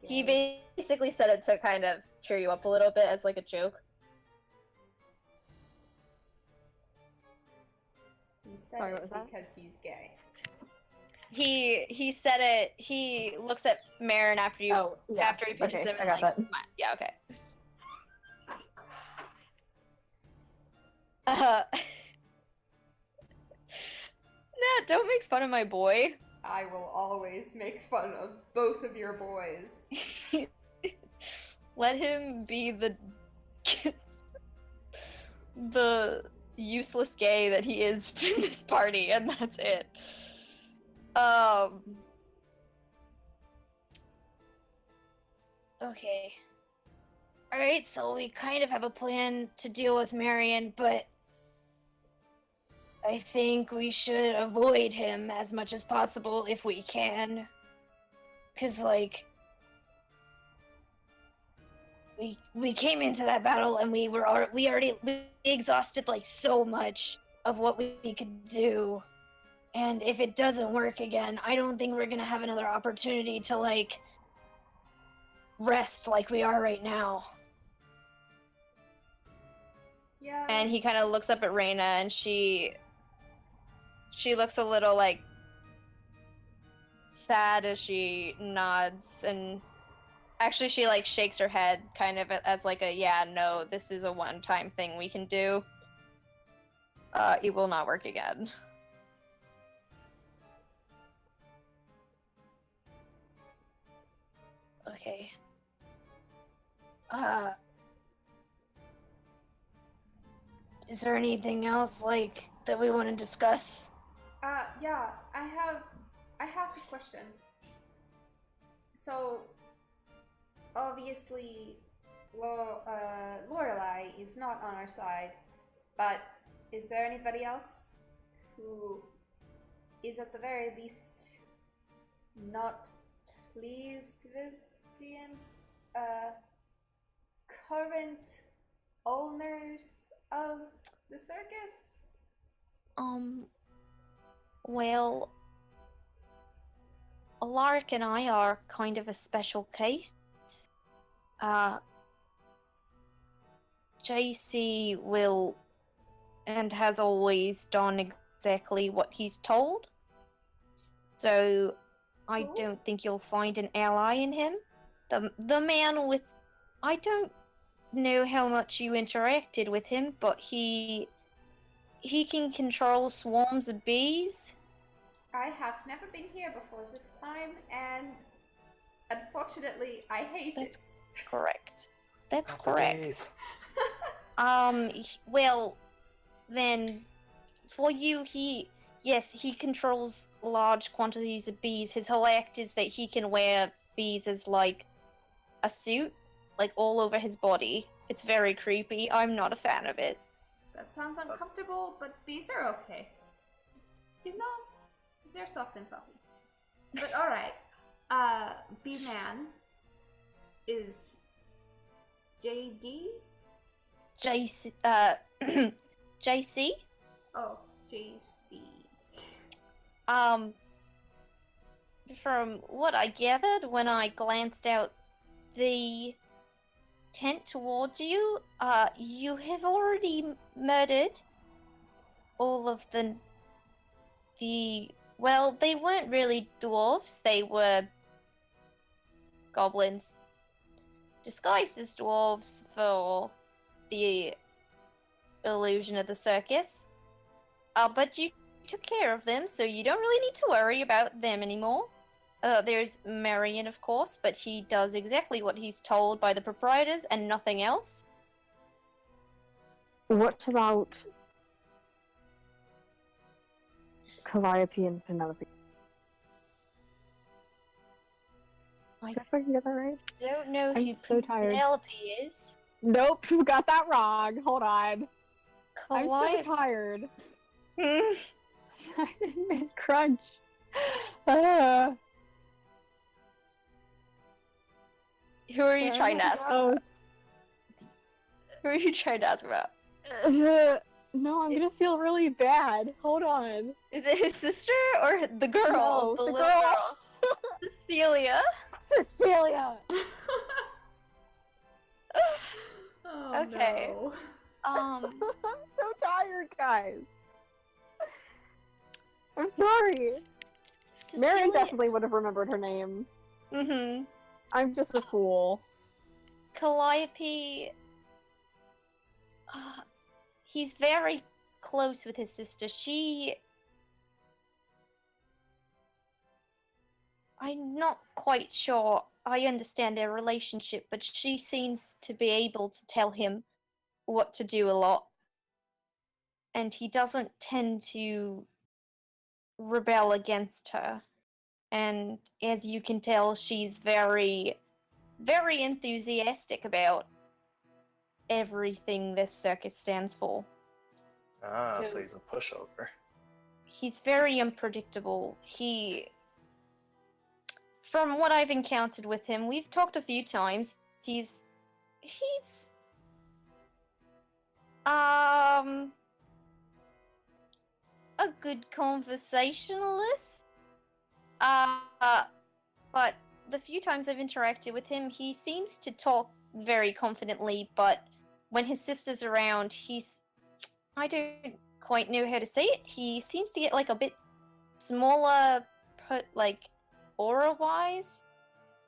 basically said it to kind of cheer you up a little bit as like a joke. He said Sorry, it what was that? because he's gay. He said it. He looks at Marin after you Oh, yeah. after he pinches Okay, him I and got like that. smile. Yeah, okay. Nat, don't make fun of my boy. I will always make fun of both of your boys. Let him be the useless gay that he is in this party, and that's it. Okay. Alright, so we kind of have a plan to deal with Marion, but I think we should avoid him as much as possible if we can. 'Cause, like, we came into that battle and we exhausted, like, so much of what we could do. And if it doesn't work again, I don't think we're gonna have another opportunity to, like, rest like we are right now. Yeah. And he kind of looks up at Reyna, and she looks a little like sad as she nods, and actually she like shakes her head kind of as like a yeah, no, this is a one-time thing we can do. It will not work again. Okay. Is there anything else like that we want to discuss? Yeah, I have a question. So, obviously, Lorelei is not on our side, but is there anybody else who is at the very least not pleased with the current owners of the circus? Well, Alaric and I are kind of a special case. JC will and has always done exactly what he's told. So I Who? don't think you'll find an ally in him. The man with I don't know how much you interacted with him, but he can control swarms of bees. I have never been here before this time, and unfortunately, I hate That's it. correct. That's Not the correct. bees. Well, then, for you, yes, he controls large quantities of bees. His whole act is that he can wear bees as, like, a suit, like, all over his body. It's very creepy. I'm not a fan of it. That sounds uncomfortable, but these are okay. You know, they're soft and fluffy. But alright. B-Man is JD? JC, JC? Oh, JC. From what I gathered when I glanced out the tent towards you, you have already murdered all of well, they weren't really dwarves, they were goblins disguised as dwarves for the illusion of the circus. But you took care of them, so you don't really need to worry about them anymore. There's Marion, of course, but he does exactly what he's told by the proprietors and nothing else. What about Calliope and Penelope? I Did I get that right? don't know I'm who so tired. Penelope is. Nope, you got that wrong. Hold on. I'm so Calliope? tired. Hmm. I'm in mid-crunch. Ah. Who are you trying to ask Oh, about? Who are you trying to ask about? no, I'm gonna feel really bad. Hold on. Is it his sister or the girl? No, the the little girl. Cecilia. Cecilia! Oh, Okay. no. I'm so tired, guys. I'm sorry. Marion definitely would have remembered her name. Mm-hmm. I'm just a fool. Calliope. He's very close with his sister. I'm not quite sure I understand their relationship, but she seems to be able to tell him what to do a lot. And he doesn't tend to rebel against her. And as you can tell, she's very, very enthusiastic about everything this circus stands for. So So- he's a pushover. He's very unpredictable. From what I've encountered with him, we've talked a few times. He's a good conversationalist. But the few times I've interacted with him, he seems to talk very confidently, but when his sister's around, I don't quite know how to say it. He seems to get like a bit smaller, like aura-wise.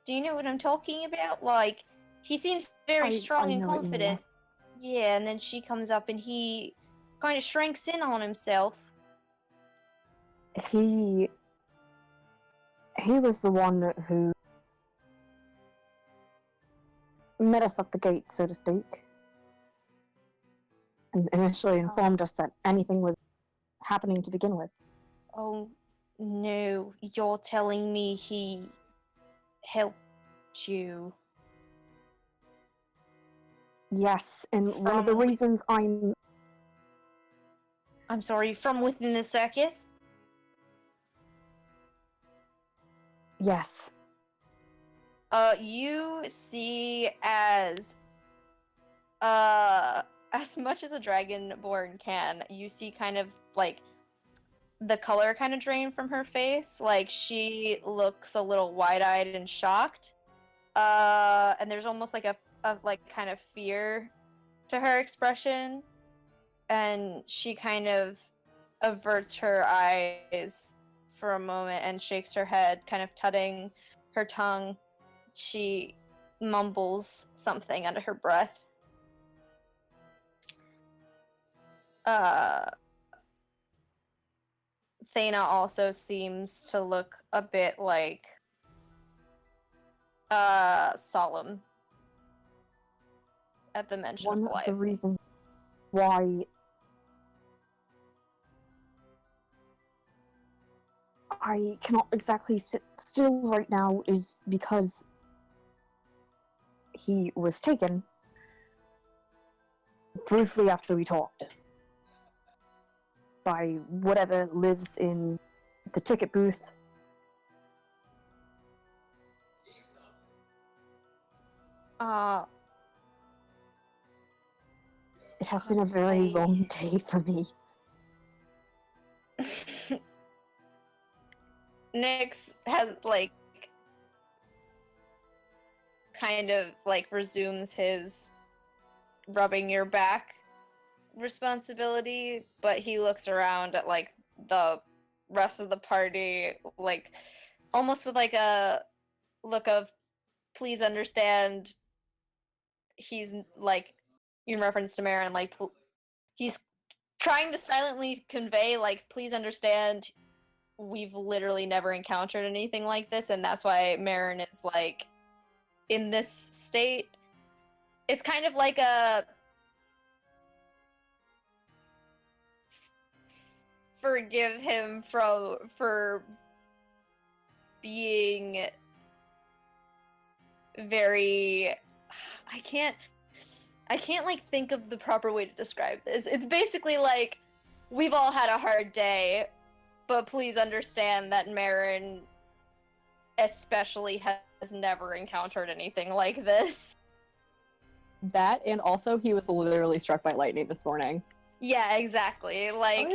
Do you know what I'm talking about? Like, he seems very strong I and know what you mean. confident. Yeah, and then she comes up and he kind of shrinks in on himself. He was the one who met us at the gate, so to speak, and initially informed us that anything was happening to begin with. Oh, no, you're telling me he helped you. Yes, and one of the From- reasons I'm I'm sorry, from within the circus? yes. You see as much as a dragonborn can, you see kind of like the color kind of drain from her face. Like she looks a little wide-eyed and shocked. And there's almost like a like kind of fear to her expression. And she kind of averts her eyes for a moment and shakes her head, kind of tutting her tongue. She mumbles something under her breath. Thana also seems to look a bit like solemn at the mention One of of the Calliope. reasons why I cannot exactly sit still right now is because he was taken briefly after we talked by whatever lives in the ticket booth. It has been a very long day for me. Nyx has like kind of like resumes his rubbing your back responsibility, but he looks around at like the rest of the party, like almost with like a look of please understand. He's like in reference to Marin, like he's trying to silently convey like please understand we've literally never encountered anything like this, and that's why Marin is like in this state. It's kind of like a forgive him for being very I can't like think of the proper way to describe this. It's basically like we've all had a hard day, but please understand that Marin especially has never encountered anything like this. That, and also he was literally struck by lightning this morning. Yeah, exactly. Like,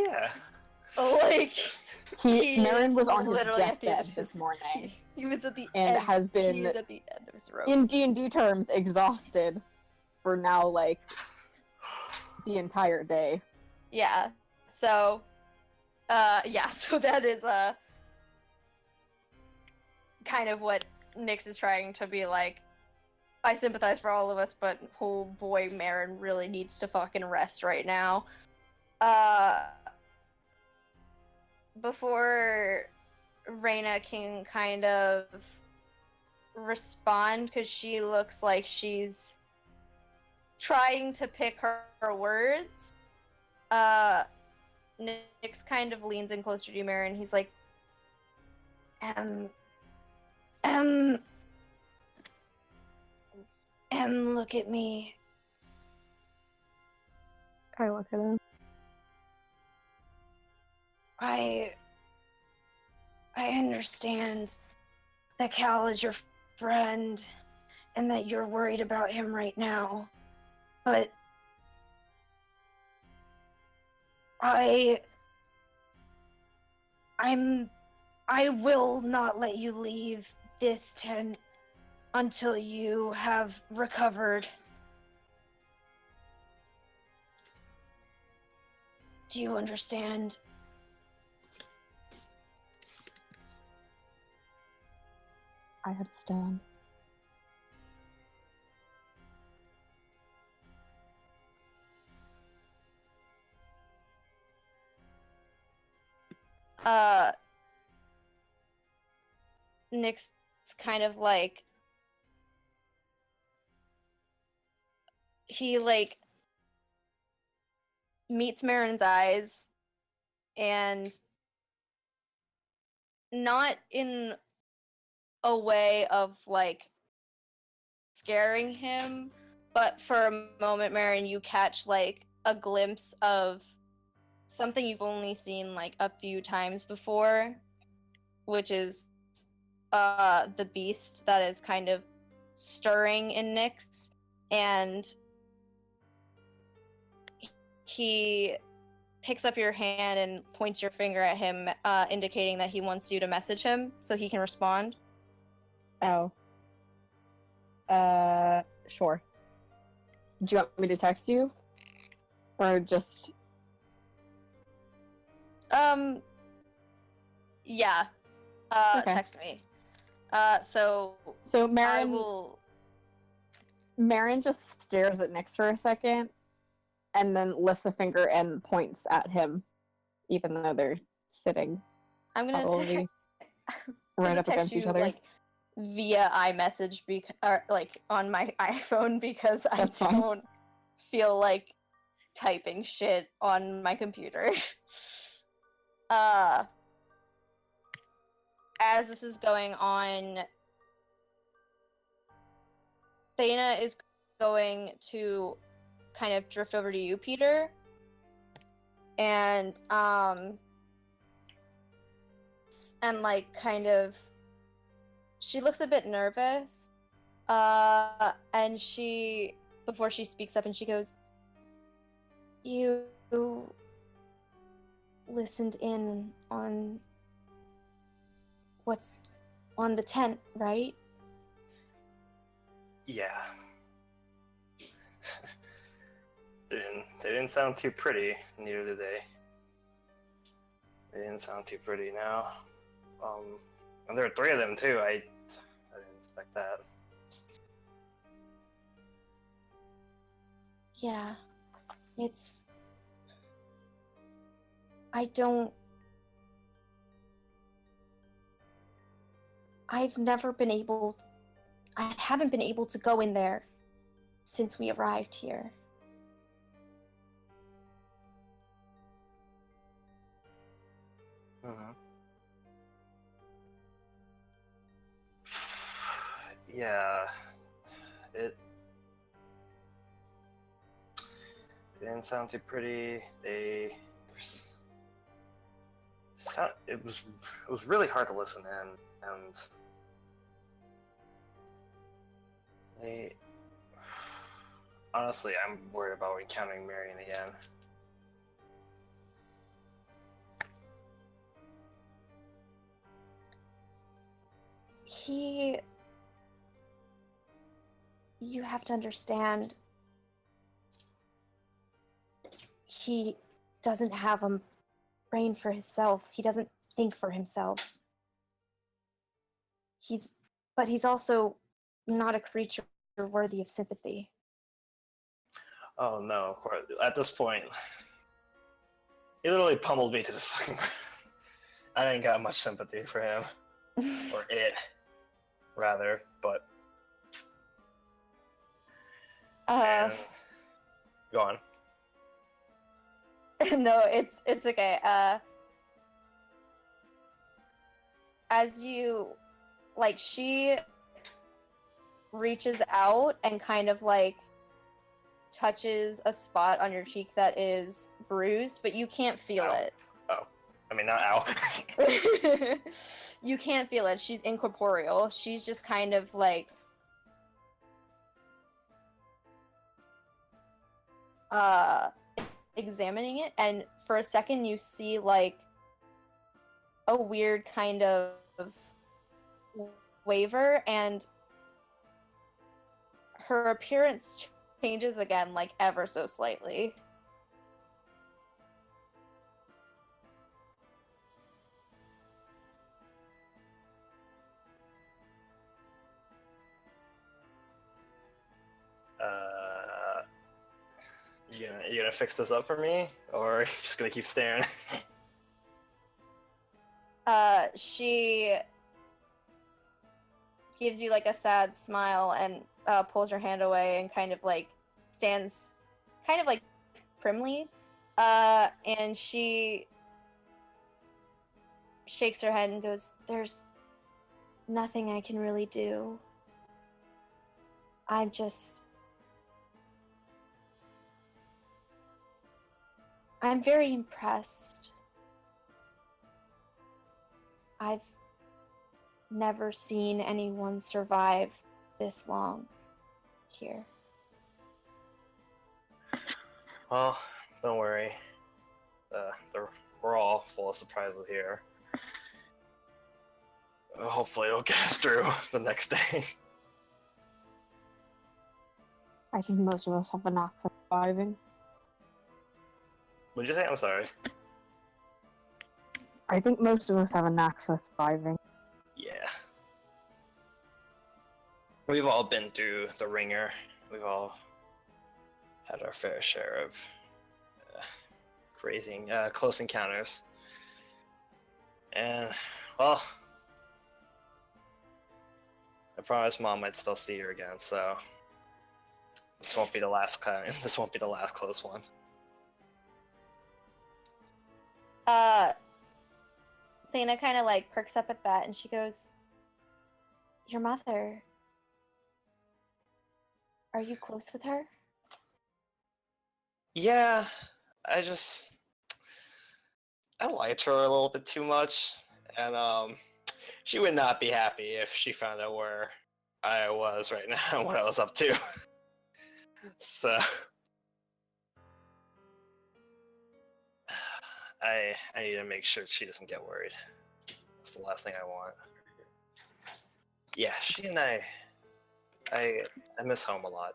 Oh yeah. like Marin is was on his literally at the end deathbed of this his- morning, He was at the and end. has He been, was at the end of his rope. in D&D terms, exhausted for now, like, the entire day. Yeah. So, yeah. So that is kind of what Nyx is trying to be like. I sympathize for all of us, but oh boy, Marin really needs to fucking rest right now. Before Reyna can kind of respond, because she looks like she's trying to pick her words, Nyx kind of leans in closer to you, Marin. He's like, look at me. I look at him. I understand that Cal is your friend and that you're worried about him right now. But I will not let you leave this tent until you have recovered. Do you understand? I understand. Nyx kind of like he like meets Marin's eyes, and not in a way of like scaring him, but for a moment, Marin, you catch like a glimpse of something you've only seen like a few times before, which is the beast that is kind of stirring in Nyx, and he picks up your hand and points your finger at him, indicating that he wants you to message him so he can respond. Oh. Sure. Do you want me to text you? Or just... Yeah. Okay. Text me. So So I Marin... will... Marin just stares at Nyx for a second, and then lifts a finger and points at him, even though they're sitting I'm gonna probably I'm right gonna up text against you, each other. like, via iMessage, or like on my iPhone, because That's I fine. don't feel like typing shit on my computer. As this is going on, Thana is going to kind of drift over to you, Peter, and like kind of, she looks a bit nervous, and she, before she speaks up, and she goes, you listened in on what's on the tent, right? Yeah. They didn't sound too pretty, neither did they. They didn't sound too pretty now. And there were 3 of them too. I didn't expect that. Yeah. It's... I don't... I've never been able... I haven't been able to go in there since we arrived here. Mm-hmm. Yeah, it didn't sound too pretty. It was really hard to listen in, and they honestly, I'm worried about encountering Marion again. You have to understand, he doesn't have a brain for himself. He doesn't think for himself. But he's also not a creature worthy of sympathy. Oh no, of course. At this point, he literally pummeled me to the fucking ground. I didn't got much sympathy for him. Or it, rather, but... And... Go on. No, it's okay. As you, like, she reaches out and kind of like touches a spot on your cheek that is bruised, but you can't feel Ow. it. Oh, I mean, not ow. You can't feel it. She's incorporeal. She's just kind of like examining it, and for a second you see like a weird kind of waver, and her appearance changes again, like ever so slightly. You gonna fix this up for me, or are you just gonna keep staring? She gives you like a sad smile and pulls her hand away and kind of like stands kind of like primly, and she shakes her head and goes, "There's nothing I can really do. I'm very impressed. I've never seen anyone survive this long here." Well, don't worry. We're all full of surprises here. Hopefully it'll get us through the next day. I think most of us have a knack for surviving. What'd you say? I'm sorry. I think most of us have a knack for surviving. Yeah. We've all been through the ringer. We've all had our fair share of crazy, close encounters. And, well, I promise Mom I'd still see her again, so this won't be the last close one. Thena kind of like perks up at that and she goes, "Your mother, are you close with her?" Yeah, I liked her a little bit too much, and she would not be happy if she found out where I was right now and what I was up to. So I need to make sure she doesn't get worried. That's the last thing I want. Yeah, she and I miss home a lot.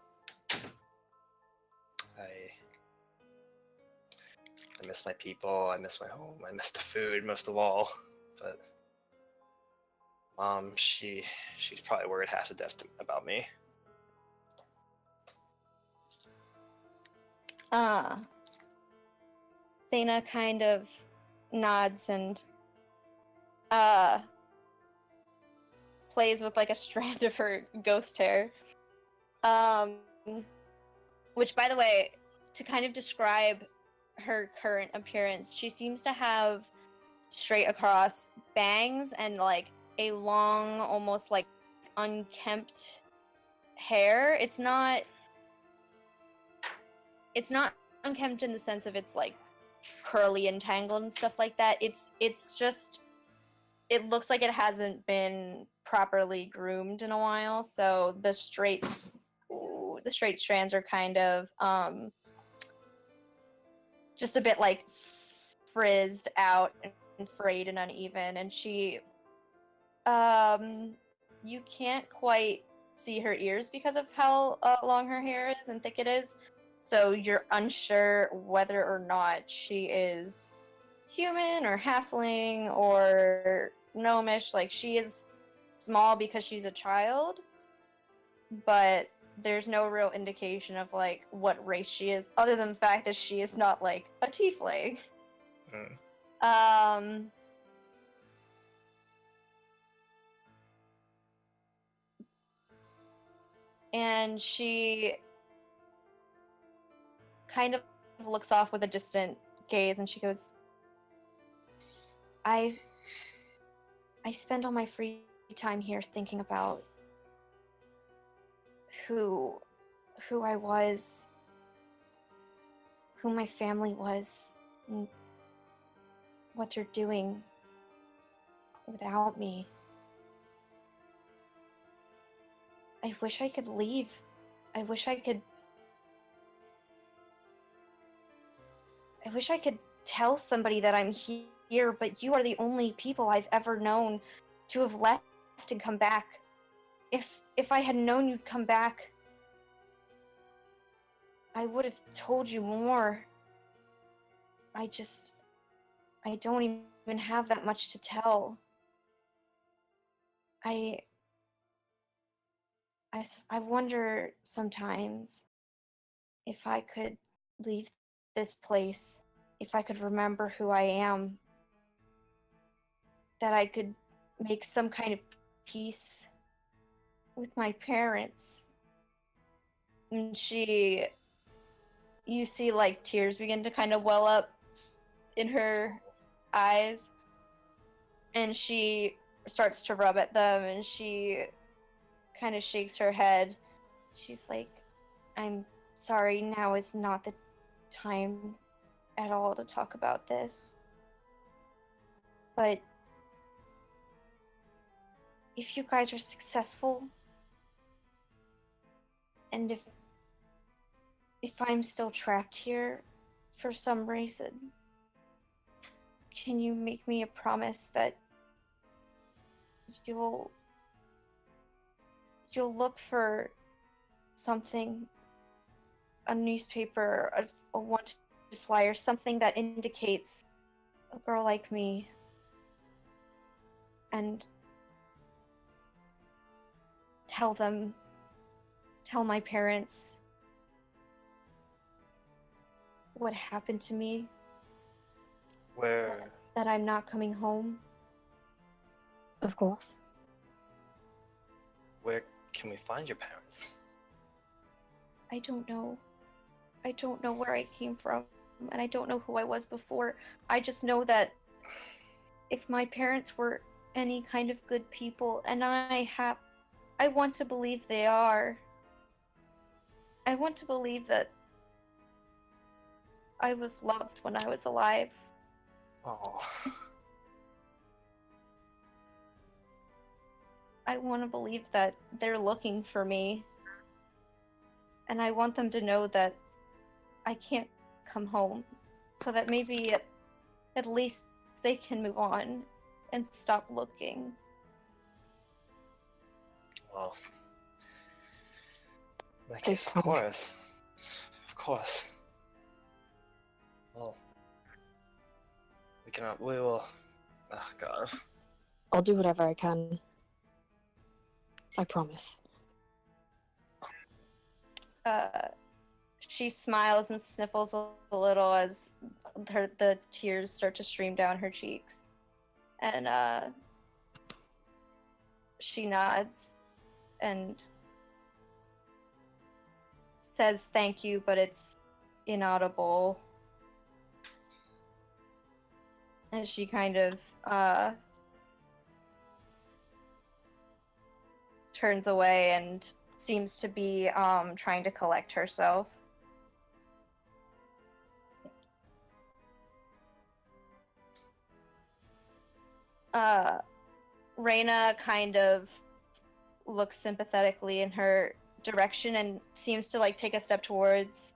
I miss my people, I miss my home, I miss the food most of all. But Mom, she's probably worried half to death about me. Thena kind of nods and plays with like a strand of her ghost hair. Which, by the way, to kind of describe her current appearance, she seems to have straight across bangs and like a long, almost like unkempt hair. It's not unkempt in the sense of it's like curly and tangled and stuff like that. It's just, it looks like it hasn't been properly groomed in a while, so the straight strands are kind of just a bit like frizzed out and frayed and uneven, and she you can't quite see her ears because of how long her hair is and thick it is, so you're unsure whether or not she is human or halfling or gnomish. Like, she is small because she's a child, but there's no real indication of like what race she is, other than the fact that she is not like a tiefling. Mm. And she kind of looks off with a distant gaze, and she goes, I spend all my free time here thinking about who I was, who my family was, and what they're doing without me. I wish I could leave. I wish I could tell somebody that I'm here, but you are the only people I've ever known to have left and come back. If I had known you'd come back, I would have told you more. I don't even have that much to tell. I wonder sometimes if I could leave this place, if I could remember who I am, that I could make some kind of peace with my parents. And you see like tears begin to kind of well up in her eyes, and she starts to rub at them, and she kind of shakes her head. She's like, I'm sorry, now is not the time at all to talk about this. But if you guys are successful, and if I'm still trapped here for some reason, can you make me a promise that you'll look for something, a newspaper, a wanted flyer, something that indicates a girl like me, and tell my parents what happened to me, Where that I'm not coming home. Of course. can we find your parents? I don't know. I don't know where I came from, and I don't know who I was before. I just know that if my parents were any kind of good people, and I want to believe they are. I want to believe that I was loved when I was alive. Oh. I want to believe that they're looking for me. And I want them to know that I can't come home. So that maybe at least they can move on and stop looking. Well, in that I case, of promise. course. Of course. Well, we will. Oh, God. I'll do whatever I can. I promise. She smiles and sniffles a little as the tears start to stream down her cheeks. And she nods and says thank you, but it's inaudible. And she kind of turns away and seems to be trying to collect herself. Reyna kind of looks sympathetically in her direction and seems to like take a step towards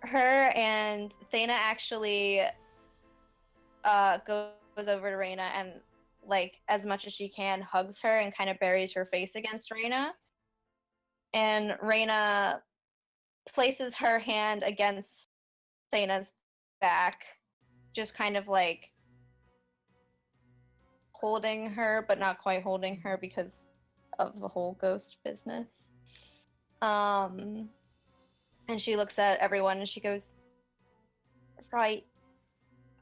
her, and Thana actually goes over to Reyna and, like, as much as she can, hugs her and kind of buries her face against Reyna. And Reyna places her hand against Thana's back, just kind of like holding her, but not quite holding her because of the whole ghost business. And she looks at everyone and she goes, right,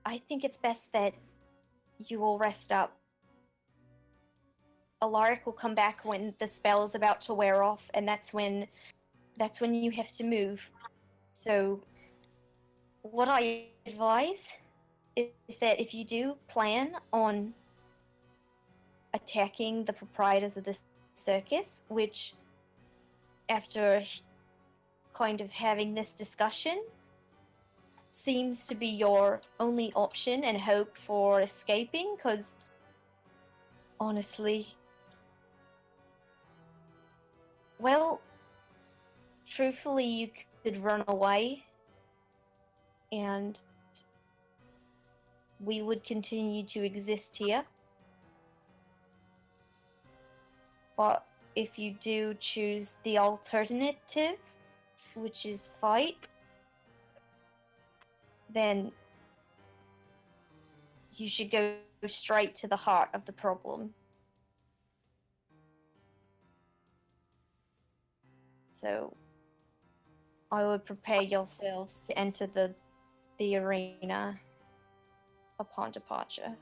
I think it's best that you all rest up. Alaric will come back when the spell is about to wear off, and that's when you have to move. So what I advise is that if you do plan on attacking the proprietors of this circus, which after kind of having this discussion seems to be your only option and hope for escaping, because honestly, well, truthfully, you could run away and we would continue to exist here. But if you do choose the alternative, which is fight, then you should go straight to the heart of the problem. So I would prepare yourselves to enter the arena upon departure.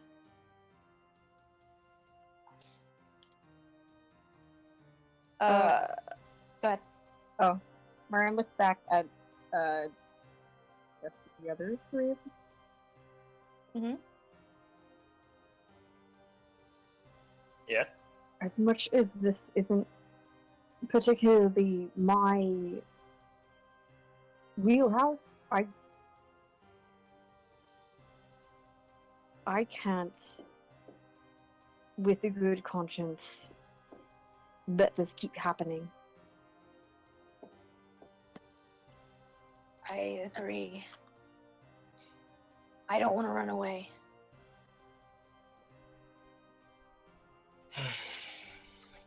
Go ahead. Oh, Marion looks back at guess the other three. Mm-hmm. Yeah? As much as this isn't particularly my wheelhouse, I can't, with a good conscience, let this keep happening. I agree. I don't want to run away.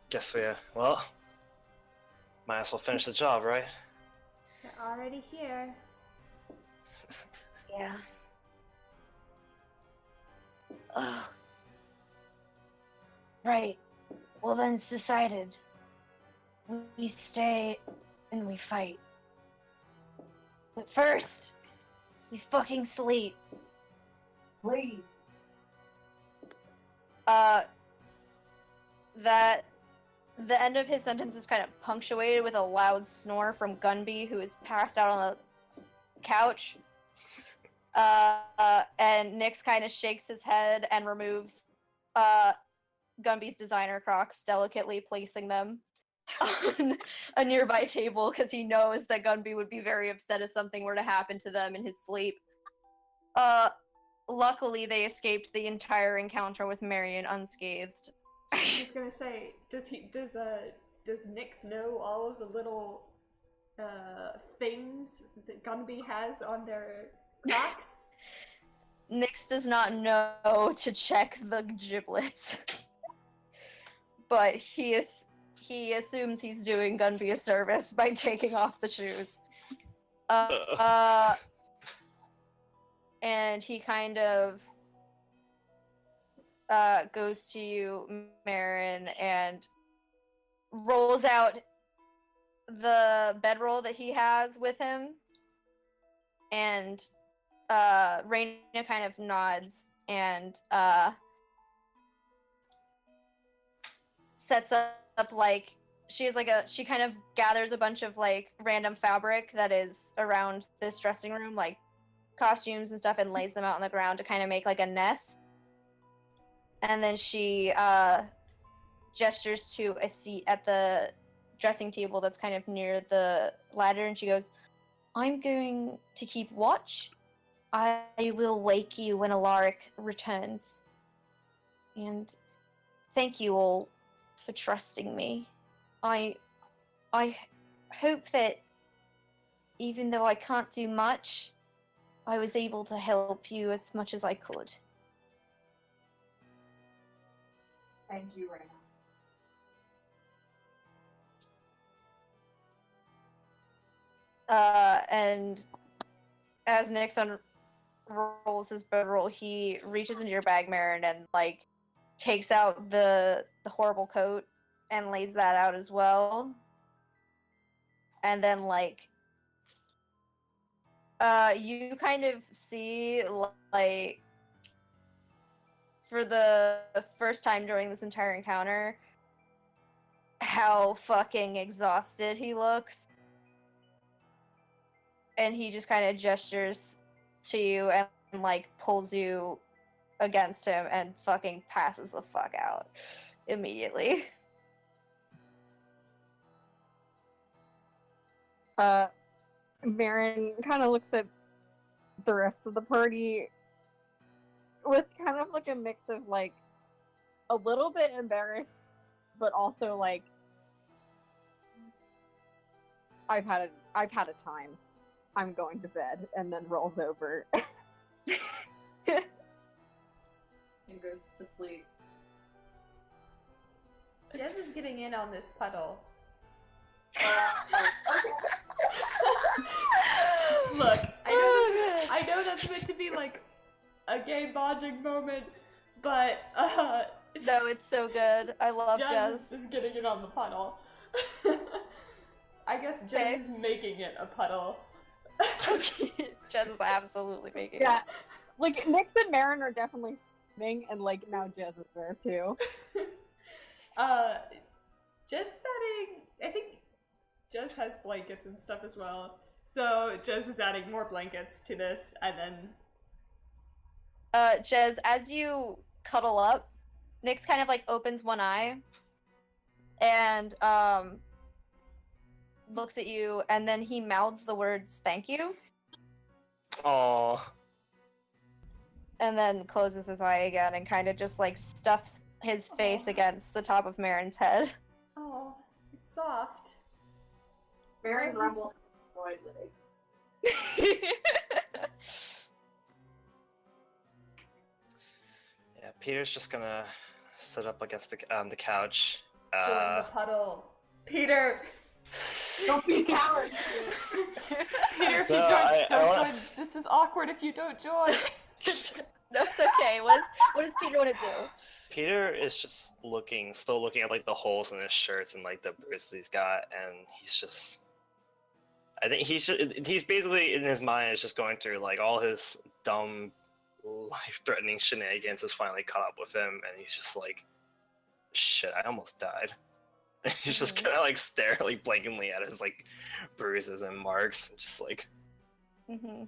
Guess well, might as well finish the job, right? They're already here. Yeah. Ugh. Right. Well, then it's decided. We stay and we fight. But first, we fucking sleep. Please. That the end of his sentence is kind of punctuated with a loud snore from Gunby, who is passed out on the couch. And Nyx kind of shakes his head and removes Gumby's designer Crocs, delicately placing them on a nearby table because he knows that Gunby would be very upset if something were to happen to them in his sleep. Luckily, they escaped the entire encounter with Marion unscathed. I was gonna say, does Nyx know all of the little things that Gunby has on their Crocs? Nyx does not know to check the giblets, but he assumes he's doing Gunby a service by taking off the shoes. And he kind of goes to you, Marin, and rolls out the bedroll that he has with him, and Raina kind of nods and sets up like she kind of gathers a bunch of like random fabric that is around this dressing room, like costumes and stuff, and lays them out on the ground to kind of make like a nest. And then she gestures to a seat at the dressing table that's kind of near the ladder, and she goes, "I'm going to keep watch. I will wake you when Alaric returns. And thank you all for trusting me. I hope that even though I can't do much, I was able to help you as much as I could." Thank you, Raina. And as Nyx unrolls his bedroll, he reaches into your bag, Marin, and like takes out the horrible coat and lays that out as well. And then like you kind of see like for the first time during this entire encounter how fucking exhausted he looks. And he just kind of gestures to you and like pulls you against him and fucking passes the fuck out immediately. Marin kind of looks at the rest of the party with kind of like a mix of like a little bit embarrassed, but also like I've had a time. I'm going to bed, and then rolls over and goes to sleep. Jez is getting in on this puddle. Look, I know that's meant to be like a gay bonding moment, but No, it's so good. I love Jez. Jez is getting in on the puddle. I guess Jez Okay. is making it a puddle. Jez is absolutely making Yeah, like Nyx and Marin are definitely swimming, and like now Jez is there too. Jez is adding. I think Jez has blankets and stuff as well. So Jez is adding more blankets to this, and then Jez, as you cuddle up, Nyx kind of like opens one eye and looks at you, and then he mouths the words "thank you," Aww. and then closes his eye again and kind of just like stuffs his face Aw. against the top of Marin's head. oh, it's soft. Marin Nice. grumbles annoyedly. Yeah, Peter's just gonna sit up against the couch. Join the puddle, Peter. Don't be a coward. Peter, if you No, don't I wanna- join, this is awkward if you don't join. No, it's okay. What does Peter want to do? Peter is just still looking at like the holes in his shirts and like the bruises he's got, and I think he's basically in his mind is just going through like all his dumb, life-threatening shenanigans has finally caught up with him, and he's just like, shit, I almost died. And he's just Mhm. kind of like staring like blankly at his like bruises and marks, and just like Mm-hmm.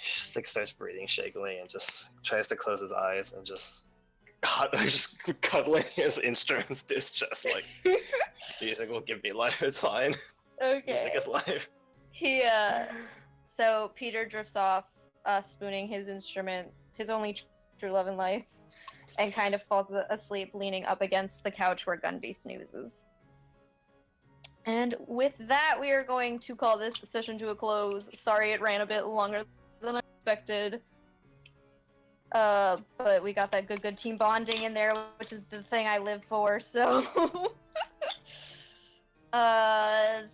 he just like starts breathing shakily and just tries to close his eyes and just cuddling his instruments to his chest like music will give me life, it's fine. Music Okay. is life. He So Peter drifts off, spooning his instrument, his only true love in life, and kind of falls asleep leaning up against the couch where Gunby snoozes. And with that, we are going to call this session to a close. Sorry it ran a bit longer than I expected. But we got that good team bonding in there, which is the thing I live for, so...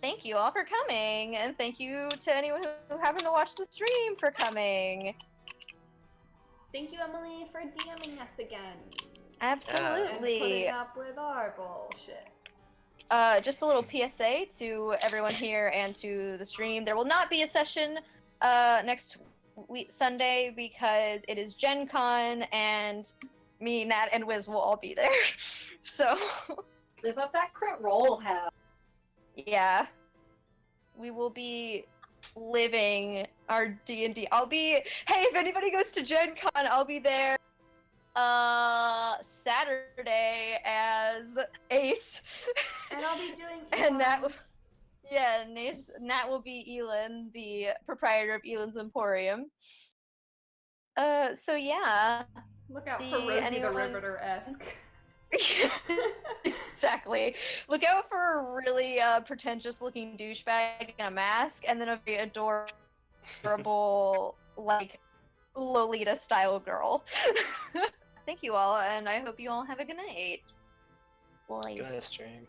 thank you all for coming, and thank you to anyone who happened to watch the stream for coming. Thank you, Emily, for DMing us again. Absolutely. And putting up with our bullshit. Just a little PSA to everyone here and to the stream. There will not be a session next week Sunday because it is Gen Con and me, Nat, and Wiz will all be there. So Live up that crit roll, hell. yeah. We will be living our D&D. I'll be if anybody goes to Gen Con, I'll be there Saturday as Ace. And I'll be doing and Nat will be Elin, the proprietor of Elin's Emporium. So yeah. Look out See for Rosie anyone... the Riveter-esque. Exactly. Look out for a really pretentious looking douchebag in a mask, and then a very adorable, like, Lolita style girl. Thank you all, and I hope you all have a good night. Bye. Good stream.